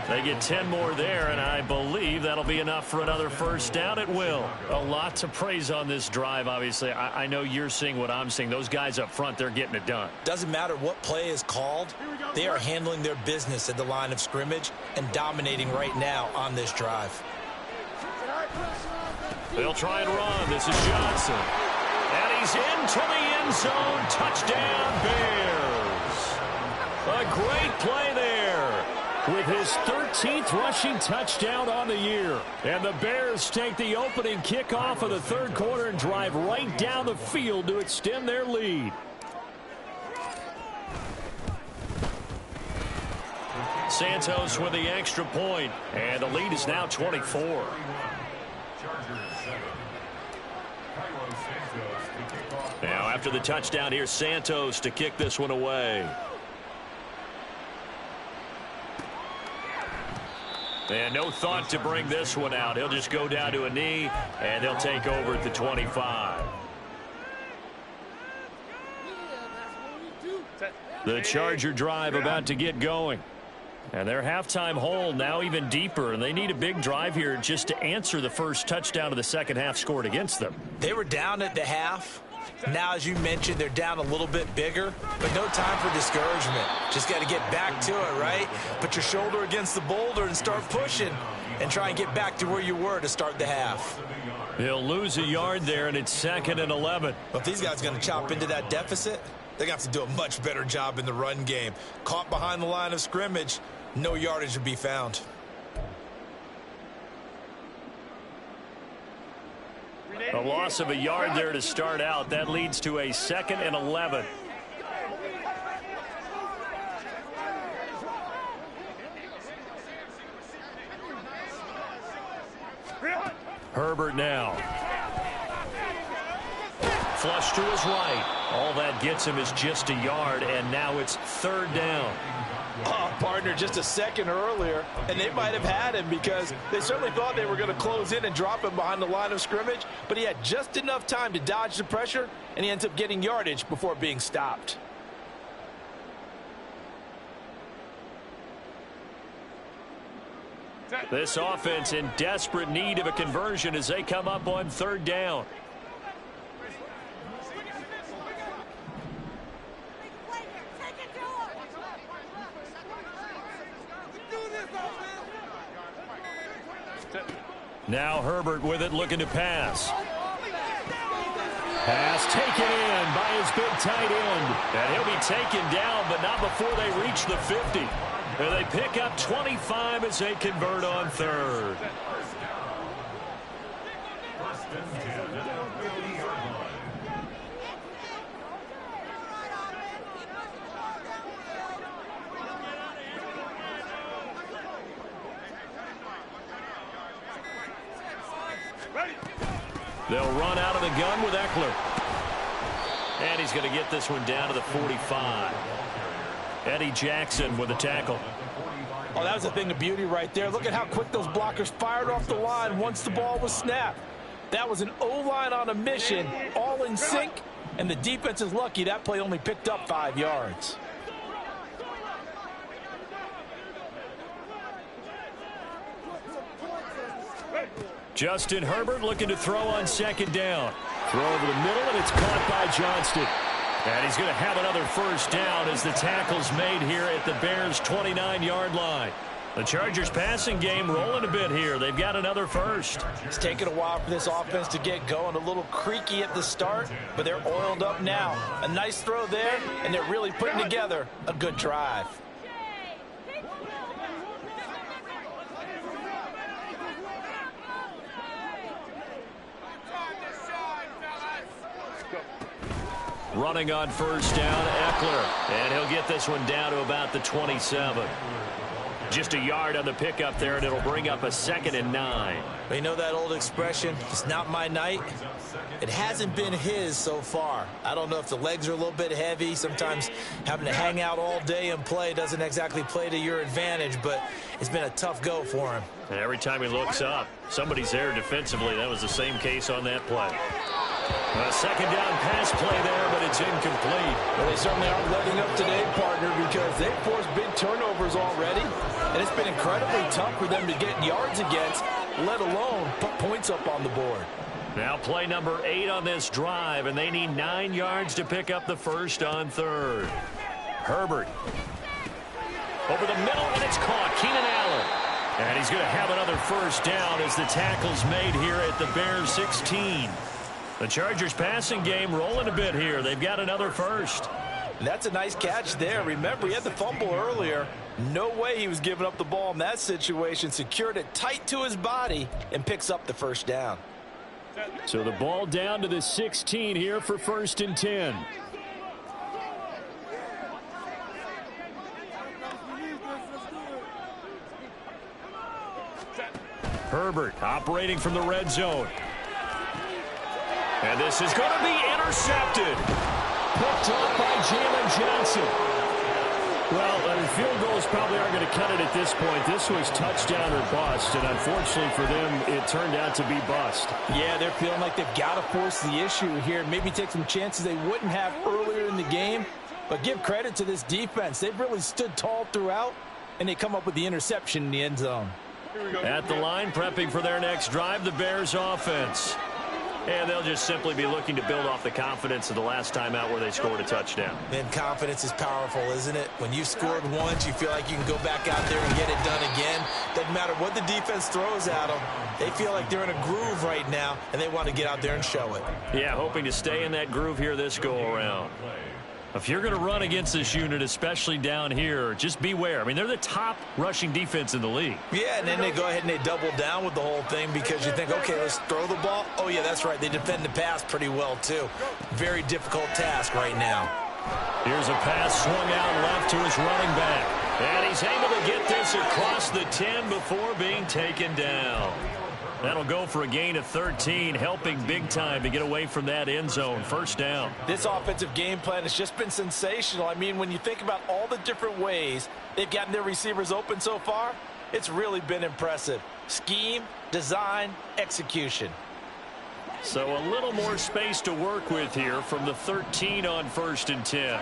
They get 10 more there, and I believe that'll be enough for another first down. It will. A lot to praise on this drive, obviously. I know you're seeing what I'm seeing. Those guys up front, they're getting it done. Doesn't matter what play is called. They are handling their business at the line of scrimmage and dominating right now on this drive. They'll try and run. This is Johnson. And he's into the end zone. Touchdown, Bears. A great play there with his 13th rushing touchdown on the year. And the Bears take the opening kickoff of the 3rd quarter and drive right down the field to extend their lead. Santos with the extra point, and the lead is now 24. Now after the touchdown, here's Santos to kick this one away. And no thought to bring this one out. He'll just go down to a knee, and they'll take over at the 25. The Charger drive about to get going. And their halftime hole now even deeper, and they need a big drive here just to answer the first touchdown of the second half scored against them. They were down at the half. Now, as you mentioned, they're down a little bit bigger, but no time for discouragement. Just got to get back to it, right? Put your shoulder against the boulder and start pushing and try and get back to where you were to start the half. He'll lose a yard there, and it's 2nd and 11. But if these guys are going to chop into that deficit, they're going to have to do a much better job in the run game. Caught behind the line of scrimmage, no yardage to be found. A loss of a yard there to start out. That leads to a 2nd and 11. Herbert now. Flush to his right. All that gets him is just a yard, and now it's 3rd down. Oh, partner, just a second earlier, and they might have had him because they certainly thought they were going to close in and drop him behind the line of scrimmage, but he had just enough time to dodge the pressure, and he ends up getting yardage before being stopped. This offense in desperate need of a conversion as they come up on 3rd down. Now Herbert with it, looking to pass. Pass taken in by his big tight end. And he'll be taken down, but not before they reach the 50. And they pick up 25 as they convert on 3rd. They'll run out of the gun with Eckler. And he's going to get this one down to the 45. Eddie Jackson with a tackle. Oh, that was a thing of beauty right there. Look at how quick those blockers fired off the line once the ball was snapped. That was an O-line on a mission, all in sync, and the defense is lucky that play only picked up 5 yards. Justin Herbert looking to throw on 2nd down. Throw over the middle, and it's caught by Johnston. And he's going to have another 1st down as the tackle's made here at the Bears' 29-yard line. The Chargers passing game rolling a bit here. They've got another 1st. It's taken a while for this offense to get going. A little creaky at the start, but they're oiled up now. A nice throw there, and they're really putting together a good drive. Running on 1st down, Eckler. And he'll get this one down to about the 27. Just a yard on the pickup there, and it'll bring up a 2nd and 9. You know that old expression, it's not my night? It hasn't been his so far. I don't know if the legs are a little bit heavy. Sometimes having to hang out all day and play doesn't exactly play to your advantage, but it's been a tough go for him. And every time he looks up, somebody's there defensively. That was the same case on that play. A 2nd down pass play there, but it's incomplete. Well, they certainly aren't letting up today, partner, because they've forced big turnovers already, and it's been incredibly tough for them to get yards against, let alone put points up on the board. Now play number 8 on this drive, and they need 9 yards to pick up the 1st on 3rd. Herbert over the middle, and it's caught. Keenan Allen. And he's going to have another 1st down as the tackle's made here at the Bears' 16. The Chargers passing game rolling a bit here. They've got another 1st. That's a nice catch there. Remember, he had the fumble earlier. No way he was giving up the ball in that situation. Secured it tight to his body and picks up the 1st down. So the ball down to the 16 here for 1st and 10. Herbert operating from the red zone. And this is going to be intercepted. Picked off by Jalen Johnson. Well, field goals probably aren't going to cut it at this point. This was touchdown or bust, and unfortunately for them, it turned out to be bust. Yeah, they're feeling like they've got to force the issue here. Maybe take some chances they wouldn't have earlier in the game. But give credit to this defense. They've really stood tall throughout, and they come up with the interception in the end zone. At the line, prepping for their next drive, the Bears offense. And they'll just simply be looking to build off the confidence of the last time out where they scored a touchdown. And confidence is powerful, isn't it? When you've scored once, you feel like you can go back out there and get it done again. Doesn't matter what the defense throws at them. They feel like they're in a groove right now, and they want to get out there and show it. Yeah, hoping to stay in that groove here this go-around. If you're going to run against this unit, especially down here, just beware. I mean, they're the top rushing defense in the league. Yeah, and then they go ahead and they double down with the whole thing because you think, okay, let's throw the ball. Oh, yeah, that's right. They defend the pass pretty well, too. Very difficult task right now. Here's a pass swung out left to his running back. And he's able to get this across the 10 before being taken down. That'll go for a gain of 13, helping big time to get away from that end zone. First down. This offensive game plan has just been sensational. I mean, when you think about all the different ways they've gotten their receivers open so far, it's really been impressive. Scheme, design, execution. So a little more space to work with here from the 13 on 1st and 10.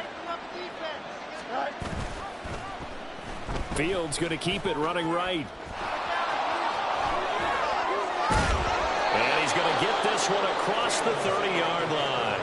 Fields going to keep it running right. And he's going to get this one across the 30-yard line.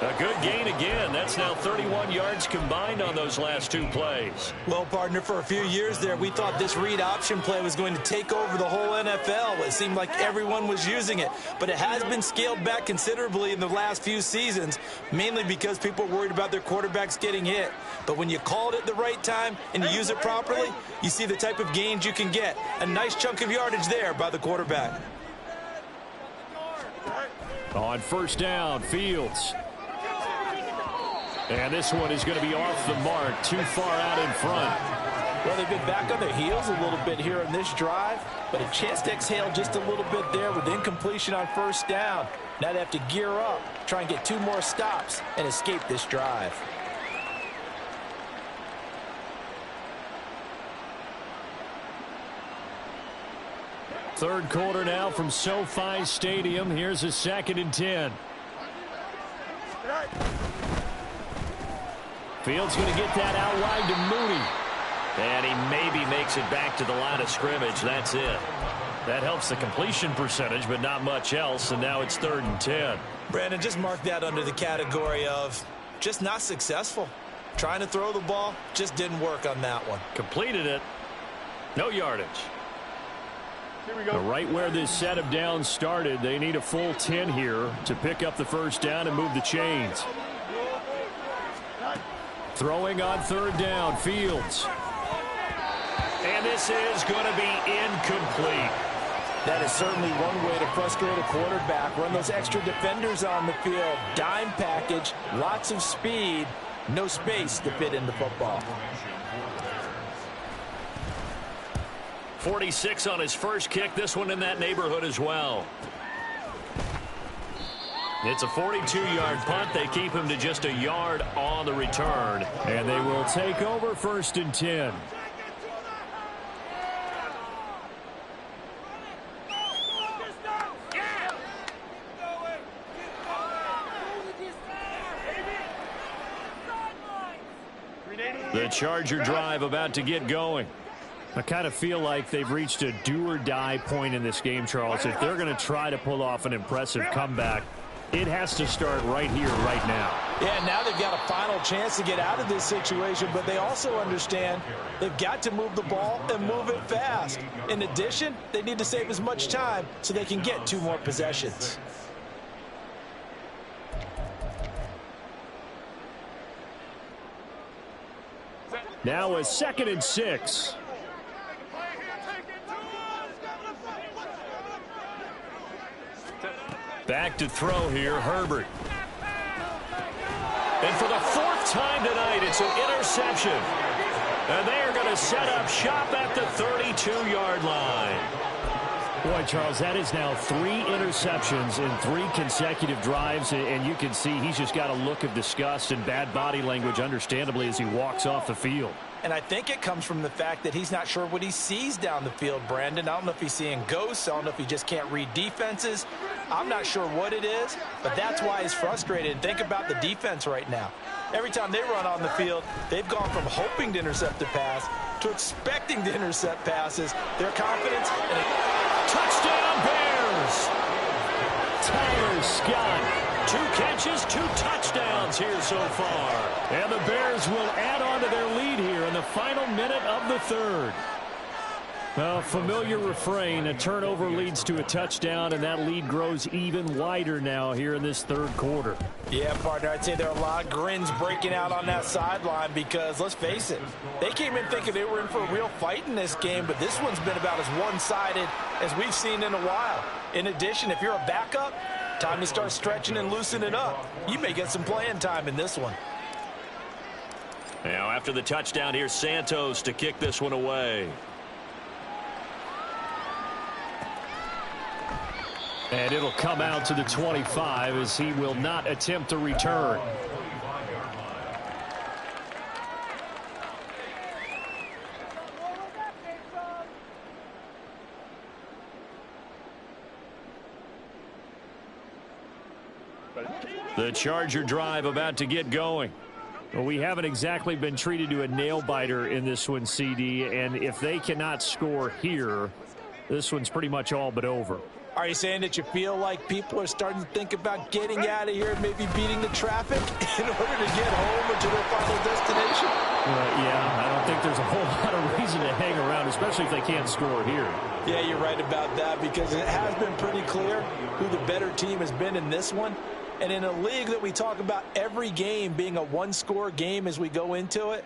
A good gain again. That's now 31 yards combined on those last 2 plays. Well, partner, for a few years there, we thought this read option play was going to take over the whole NFL. It seemed like everyone was using it. But it has been scaled back considerably in the last few seasons, mainly because people are worried about their quarterbacks getting hit. But when you call it at the right time and you use it properly, you see the type of gains you can get. A nice chunk of yardage there by the quarterback. On 1st down, Fields. And this one is going to be off the mark, too far out in front. Well, they've been back on their heels a little bit here on this drive, but a chance to exhale just a little bit there with incompletion on 1st down. Now they have to gear up, try and get 2 more stops and escape this drive. Third quarter now from SoFi Stadium. Here's a 2nd and 10. Fields going to get that out wide to Mooney. And he maybe makes it back to the line of scrimmage. That's it. That helps the completion percentage, but not much else. And now it's 3rd and 10. Brandon, just mark that under the category of just not successful. Trying to throw the ball, just didn't work on that one. Completed it. No yardage. Here we go. Right where this set of downs started, they need a full 10 here to pick up the 1st down and move the chains. Throwing on 3rd down, Fields. And this is going to be incomplete. That is certainly one way to frustrate a quarterback. Run those extra defenders on the field. Dime package, lots of speed, no space to fit in the football. 46 on his first kick. This one in that neighborhood as well. It's a 42-yard punt. They keep him to just a yard on the return. And they will take over 1st and 10. The Charger drive about to get going. I kind of feel like they've reached a do-or-die point in this game, Charles. If they're going to try to pull off an impressive comeback, it has to start right here, right now. Yeah, now they've got a final chance to get out of this situation, but they also understand they've got to move the ball and move it fast. In addition, they need to save as much time so they can get 2 more possessions. Now a 2nd and 6. Back to throw here, Herbert. And for the 4th time tonight, it's an interception. And they are going to set up shop at the 32-yard line. Boy, Charles, that is now 3 interceptions in 3 consecutive drives, and you can see he's just got a look of disgust and bad body language, understandably, as he walks off the field. And I think it comes from the fact that he's not sure what he sees down the field, Brandon. I don't know if he's seeing ghosts. I don't know if he just can't read defenses. I'm not sure what it is, but that's why he's frustrated. Think about the defense right now. Every time they run on the field, they've gone from hoping to intercept a pass to expecting to intercept passes. Their confidence and touchdown Bears! Tyler Scott. 2 catches, 2 touchdowns here so far. And the Bears will add on to their lead here in the final minute of the 3rd. Well, familiar refrain, a turnover leads to a touchdown, and that lead grows even wider now here in this third quarter. Yeah, partner, I'd say there are a lot of grins breaking out on that sideline because, let's face it, they came in thinking they were in for a real fight in this game, but this one's been about as one-sided as we've seen in a while. In addition, if you're a backup, time to start stretching and loosening up. You may get some playing time in this one. Now, after the touchdown, here's Santos to kick this one away. And it'll come out to the 25 as he will not attempt to return. The Charger drive about to get going. Well, we haven't exactly been treated to a nail-biter in this one, CD, and if they cannot score here, this one's pretty much all but over. Are you saying that you feel like people are starting to think about getting out of here and maybe beating the traffic in order to get home or to their final destination? Yeah, I don't think there's a whole lot of reason to hang around, especially if they can't score here. Yeah, you're right about that because it has been pretty clear who the better team has been in this one. And in a league that we talk about every game being a one-score game as we go into it,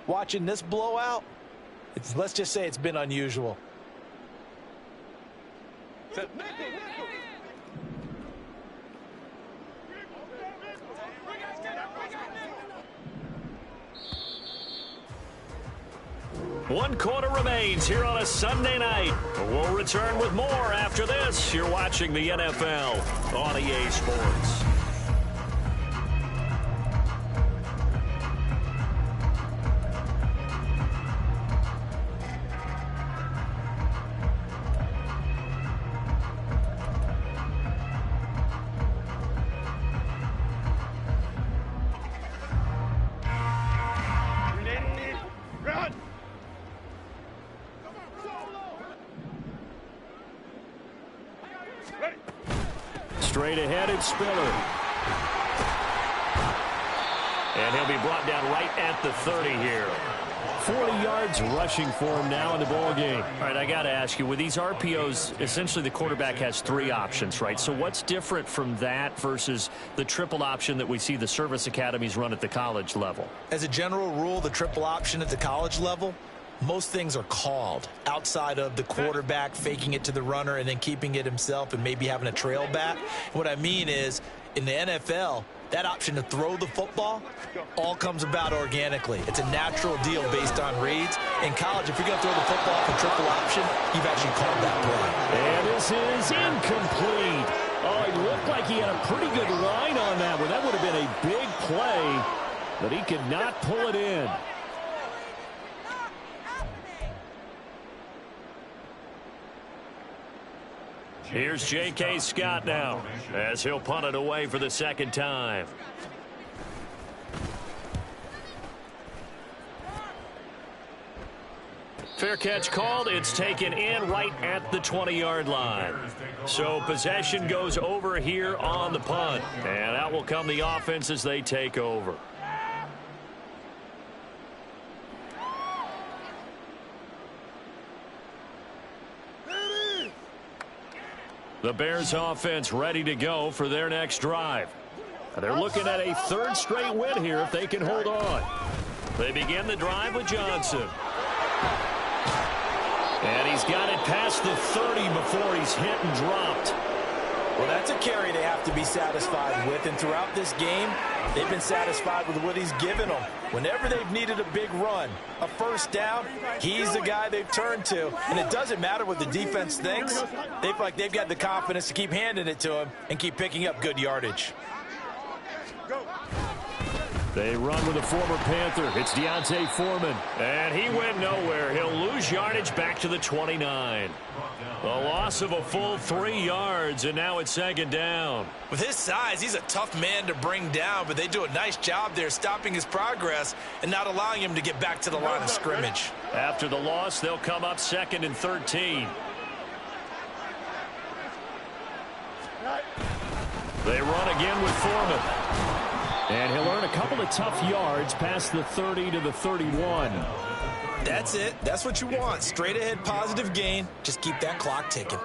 watching this blowout, let's just say it's been unusual. One quarter remains here on a Sunday night. We'll return with more after this. You're watching the NFL on EA Sports. Straight ahead, it's Spiller. And he'll be brought down right at the 30 here. 40 yards rushing for him now in the ball game. All right, I got to ask you, with these RPOs, essentially the quarterback has three options, right? So what's different from that versus the triple option that we see the service academies run at the college level? As a general rule, the triple option at the college level, most things are called outside of the quarterback faking it to the runner and then keeping it himself and maybe having a trail back. What I mean is, in the NFL, that option to throw the football all comes about organically. It's a natural deal based on reads. In college, if you're going to throw the football for triple option, you've actually called that play. And this is incomplete. Oh, it looked like he had a pretty good line on that one. That would have been a big play, but he could not pull it in. Here's J.K. Scott now as he'll punt it away for the second time. Fair catch called. It's taken in right at the 20-yard line. So possession goes over here on the punt. And out will come the offense as they take over. The Bears offense ready to go for their next drive. They're looking at a third straight win here if they can hold on. They begin the drive with Johnson. And he's got it past the 30 before he's hit and dropped. Well, that's a carry they have to be satisfied with, and throughout this game, they've been satisfied with what he's given them. Whenever they've needed a big run, a first down, he's the guy they've turned to. And it doesn't matter what the defense thinks. They feel like they've got the confidence to keep handing it to him and keep picking up good yardage. They run with a former Panther. It's Deontay Foreman. And he went nowhere. He'll lose yardage back to the 29. A loss of a full 3 yards, and now it's second down. With his size, he's a tough man to bring down, but they do a nice job there stopping his progress and not allowing him to get back to the line of scrimmage. After the loss, they'll come up 2nd and 13. They run again with Foreman. And he'll earn a couple of tough yards past the 30 to the 31. That's it. That's what you want. Straight ahead positive gain. Just keep that clock ticking.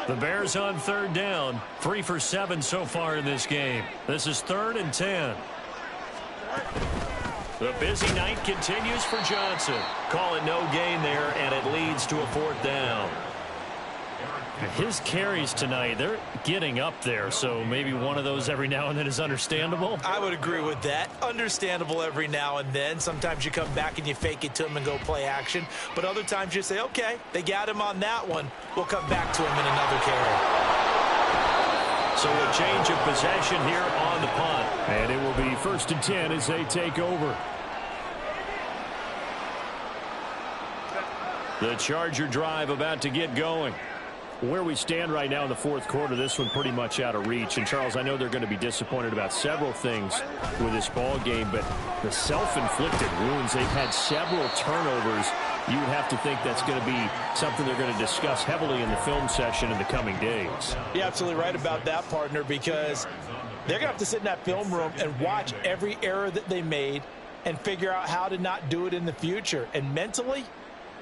The Bears on 3rd down. 3 for 7 so far in this game. This is 3rd and 10. The busy night continues for Johnson. Call it no gain there, and it leads to a 4th down. His carries tonight, they're getting up there, so maybe one of those every now and then is understandable. I would agree with that. Understandable every now and then. Sometimes you come back and you fake it to him and go play action. But other times you say, okay, they got him on that one. We'll come back to him in another carry. So a change of possession here on the punt. And it will be 1st and 10 as they take over. The Charger drive about to get going. Where we stand right now in the 4th quarter, this one pretty much out of reach. And, Charles, I know they're going to be disappointed about several things with this ball game, but the self-inflicted wounds, they've had several turnovers. You would have to think that's going to be something they're going to discuss heavily in the film session in the coming days. You're absolutely right about that, partner, because they're going to have to sit in that film room and watch every error that they made and figure out how to not do it in the future. And mentally,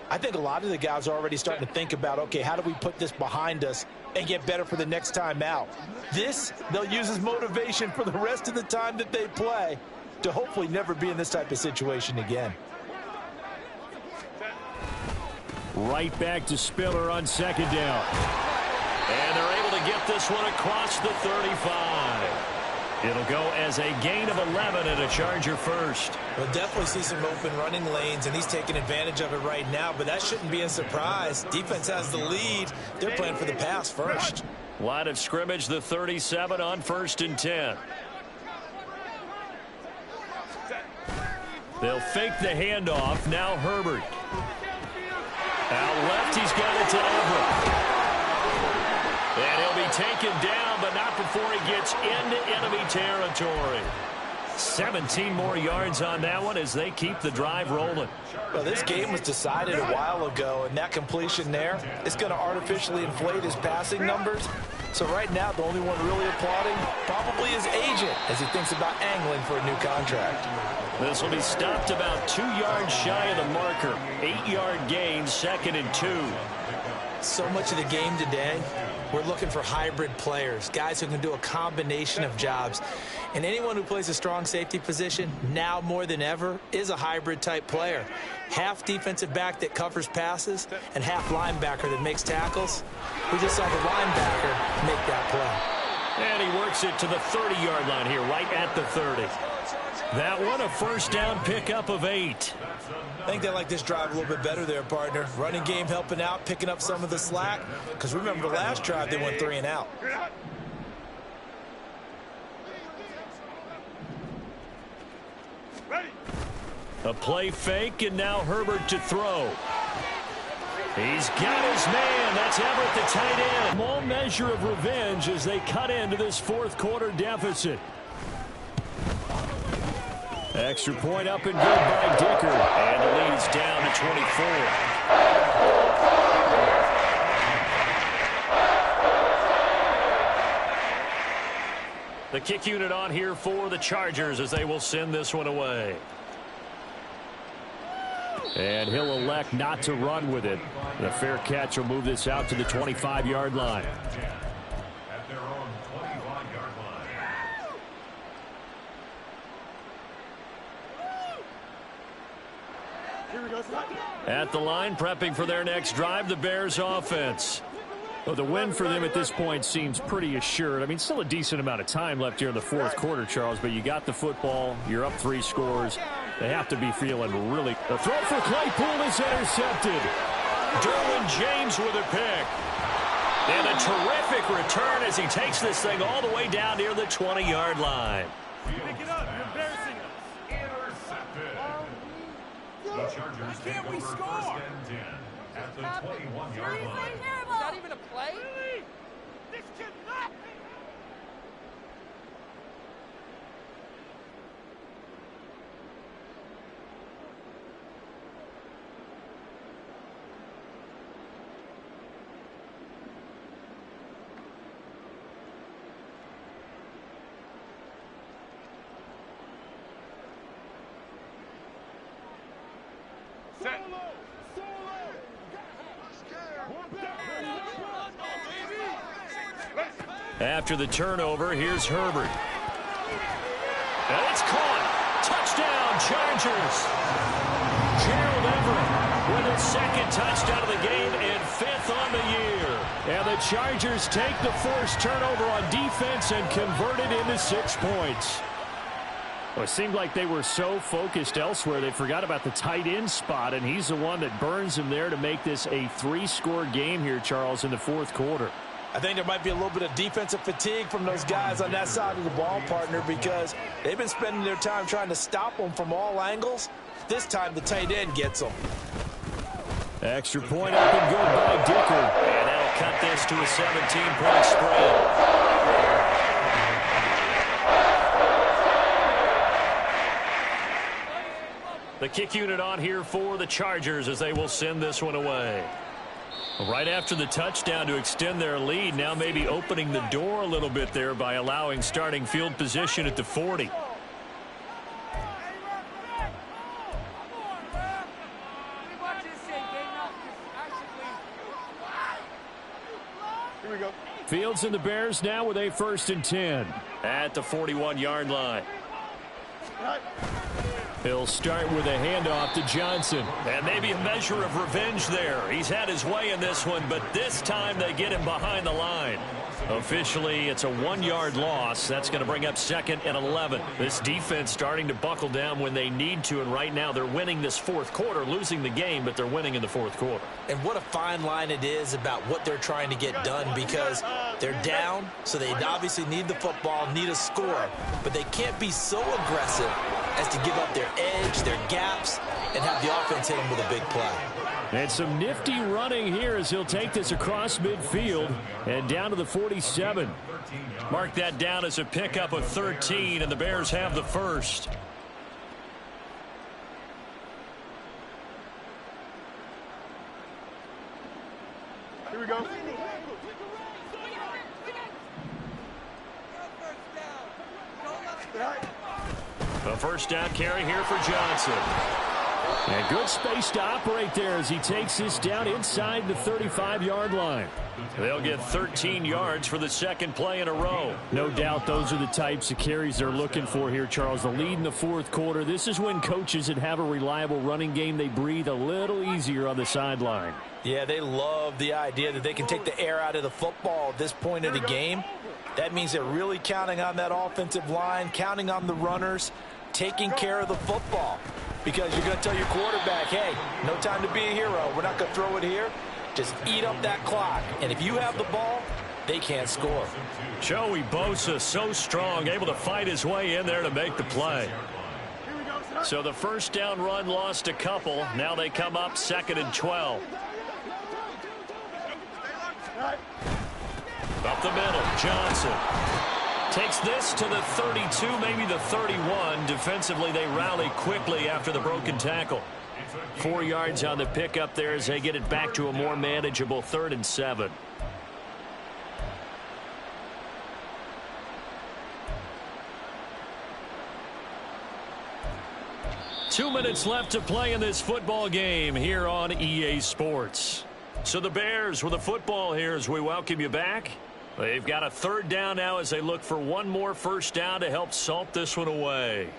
I think a lot of the guys are already starting to think about, okay, how do we put this behind us and get better for the next time out? This, they'll use as motivation for the rest of the time that they play to hopefully never be in this type of situation again. Right back to Spiller on 2nd down. And they're able to get this one across the 35. It'll go as a gain of 11 and a Charger first. We'll definitely see some open running lanes, and he's taking advantage of it right now, but that shouldn't be a surprise. Defense has the lead. They're playing for the pass first. Line of scrimmage, the 37 on 1st and 10. They'll fake the handoff. Now Herbert. Out left, he's got it to Everett. And he'll be taken down, but not before he gets into enemy territory. 17 more yards on that one as they keep the drive rolling. Well, this game was decided a while ago, and that completion there is going to artificially inflate his passing numbers. So right now, the only one really applauding probably his agent as he thinks about angling for a new contract. This will be stopped about 2 yards shy of the marker. 8-yard gain, 2nd and 2. So much of the game today, we're looking for hybrid players, guys who can do a combination of jobs. And anyone who plays a strong safety position, now more than ever, is a hybrid type player. Half defensive back that covers passes and half linebacker that makes tackles. We just saw the linebacker make that play. And he works it to the 30-yard line here, right at the 30. That one, a 1st down pickup of 8. I think they like this drive a little bit better there, partner. Running game helping out, picking up some of the slack. Because remember the last drive, they went 3 and out. A play fake, and now Herbert to throw. He's got his man. That's Everett, the tight end. Small measure of revenge as they cut into this 4th quarter deficit. Extra point up and good by Dicker. And the lead's down to 24. The kick unit on here for the Chargers as they will send this one away. And he'll elect not to run with it. The fair catch will move this out to the 25-yard line. At their own 25-yard line. At the line, prepping for their next drive, the Bears offense. Well, the win for them at this point seems pretty assured. I mean, still a decent amount of time left here in the 4th quarter, Charles, but you got the football. You're up 3 scores. They have to be feeling really... The throw for Claypool is intercepted. Derwin James with a pick. And a terrific return as he takes this thing all the way down near the 20-yard line. Pick it up. You're embarrassing us. Intercepted. The Chargers take over 1st and 10 at the 21-yard line. Not even a play? This cannot be. Set. After the turnover, here's Herbert. And it's caught. Touchdown, Chargers. Gerald Everett with his second touchdown of the game and 5th on the year. And the Chargers take the forced turnover on defense and convert it into 6 points. Well, it seemed like they were so focused elsewhere they forgot about the tight end spot, and he's the one that burns him there to make this a 3-score game here, Charles, in the 4th quarter. I think there might be a little bit of defensive fatigue from those guys on that side of the ball, partner, because they've been spending their time trying to stop them from all angles. This time the tight end gets them. Extra point up and good by Dicker. And that'll cut this to a 17-point spread. The kick unit on here for the Chargers as they will send this one away. Right after the touchdown to extend their lead, now maybe opening the door a little bit there by allowing starting field position at the 40. Here we go. Fields and the Bears now with a 1st and 10 at the 41-yard line. He'll start with a handoff to Johnson. And maybe a measure of revenge there. He's had his way in this one, but this time they get him behind the line. Officially, it's a 1-yard loss. That's going to bring up 2nd and 11. This defense starting to buckle down when they need to, and right now they're winning this 4th quarter, losing the game, but they're winning in the 4th quarter. And what a fine line it is about what they're trying to get done, because they're down, so they obviously need the football, need a score, but they can't be so aggressive as to give up their edge, their gaps, and have the offense hit them with a big play. And some nifty running here as he'll take this across midfield and down to the 47. Mark that down as a pickup of 13, and the Bears have the first. Here we go. A first down carry here for Johnson. And good space to operate there as he takes this down inside the 35-yard line. They'll get 13 yards for the 2nd play in a row. No doubt those are the types of carries they're looking for here, Charles. The lead in the 4th quarter. This is when coaches that have a reliable running game, they breathe a little easier on the sideline. Yeah, they love the idea that they can take the air out of the football at this point of the game. That means they're really counting on that offensive line, counting on the runners, taking care of the football. Because you're going to tell your quarterback, hey, no time to be a hero. We're not going to throw it here. Just eat up that clock. And if you have the ball, they can't score. Joey Bosa, so strong, able to fight his way in there to make the play. So the first down run lost a couple. Now they come up 2nd and 12. Up the middle, Johnson. Takes this to the 32, maybe the 31. Defensively, they rally quickly after the broken tackle. 4 yards on the pickup there as they get it back to a more manageable 3rd and 7. Two minutes left to play in this football game here on EA Sports. So the Bears with the football here as we welcome you back. They've got a 3rd down now as they look for one more first down to help salt this one away.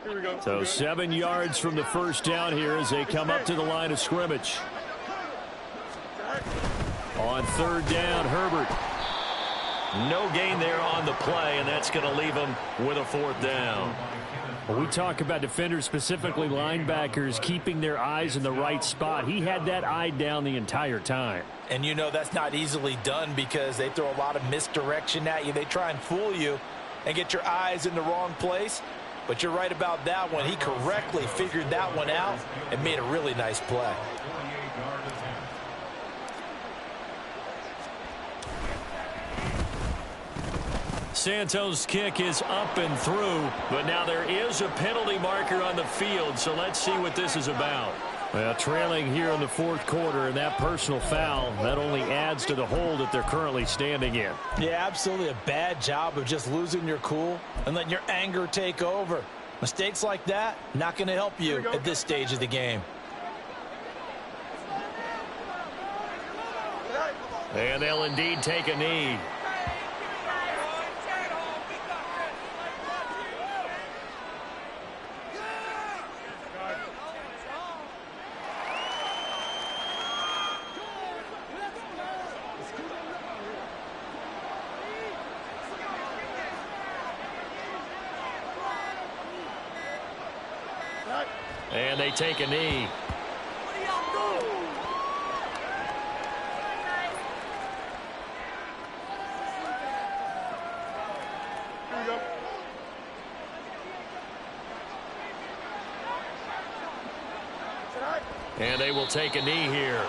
Here we go. So 7 yards from the first down here as they come up to the line of scrimmage. On 3rd down, Herbert. No gain there on the play, and that's going to leave them with a 4th down. When we talk about defenders, specifically linebackers, keeping their eyes in the right spot, he had that eye down the entire time. And you know that's not easily done because they throw a lot of misdirection at you. They try and fool you and get your eyes in the wrong place. But you're right about that one. He correctly figured that one out and made a really nice play. Santos' kick is up and through, but now there is a penalty marker on the field, so let's see what this is about. Well, trailing here in the fourth quarter, and that personal foul, that only adds to the hole that they're currently standing in. Yeah, absolutely a bad job of just losing your cool and letting your anger take over. Mistakes like that, not going to help you at this stage of the game. And they'll indeed take a knee. And they take a knee. And they will take a knee here.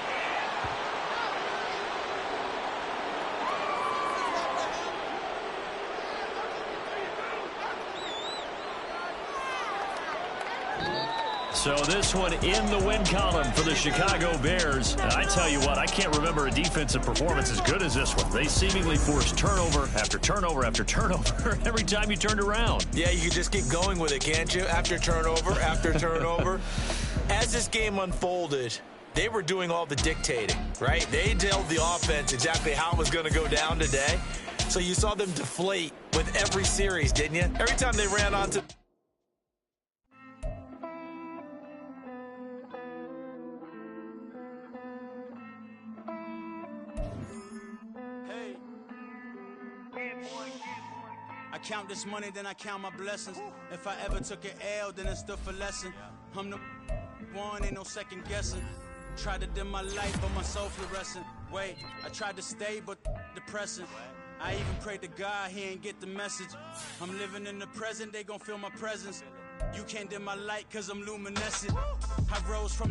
So this one in the win column for the Chicago Bears. And I tell you what, I can't remember a defensive performance as good as this one. They seemingly forced turnover after turnover after turnover every time you turned around. Yeah, you can just keep going with it, can't you? After turnover, after turnover. As this game unfolded, they were doing all the dictating, right? They told the offense exactly how it was going to go down today. So you saw them deflate with every series, didn't you? Every time they ran onto... I count this money, then I count my blessings. If I ever took an L, then it stood for lesson. I'm the one, ain't no second guessing. Tried to dim my light, but my soul fluorescent. Wait, I tried to stay, but depressing. I even prayed to God, he ain't get the message. I'm living in the present, they gon' feel my presence. You can't dim my light, cause I'm luminescent. I rose from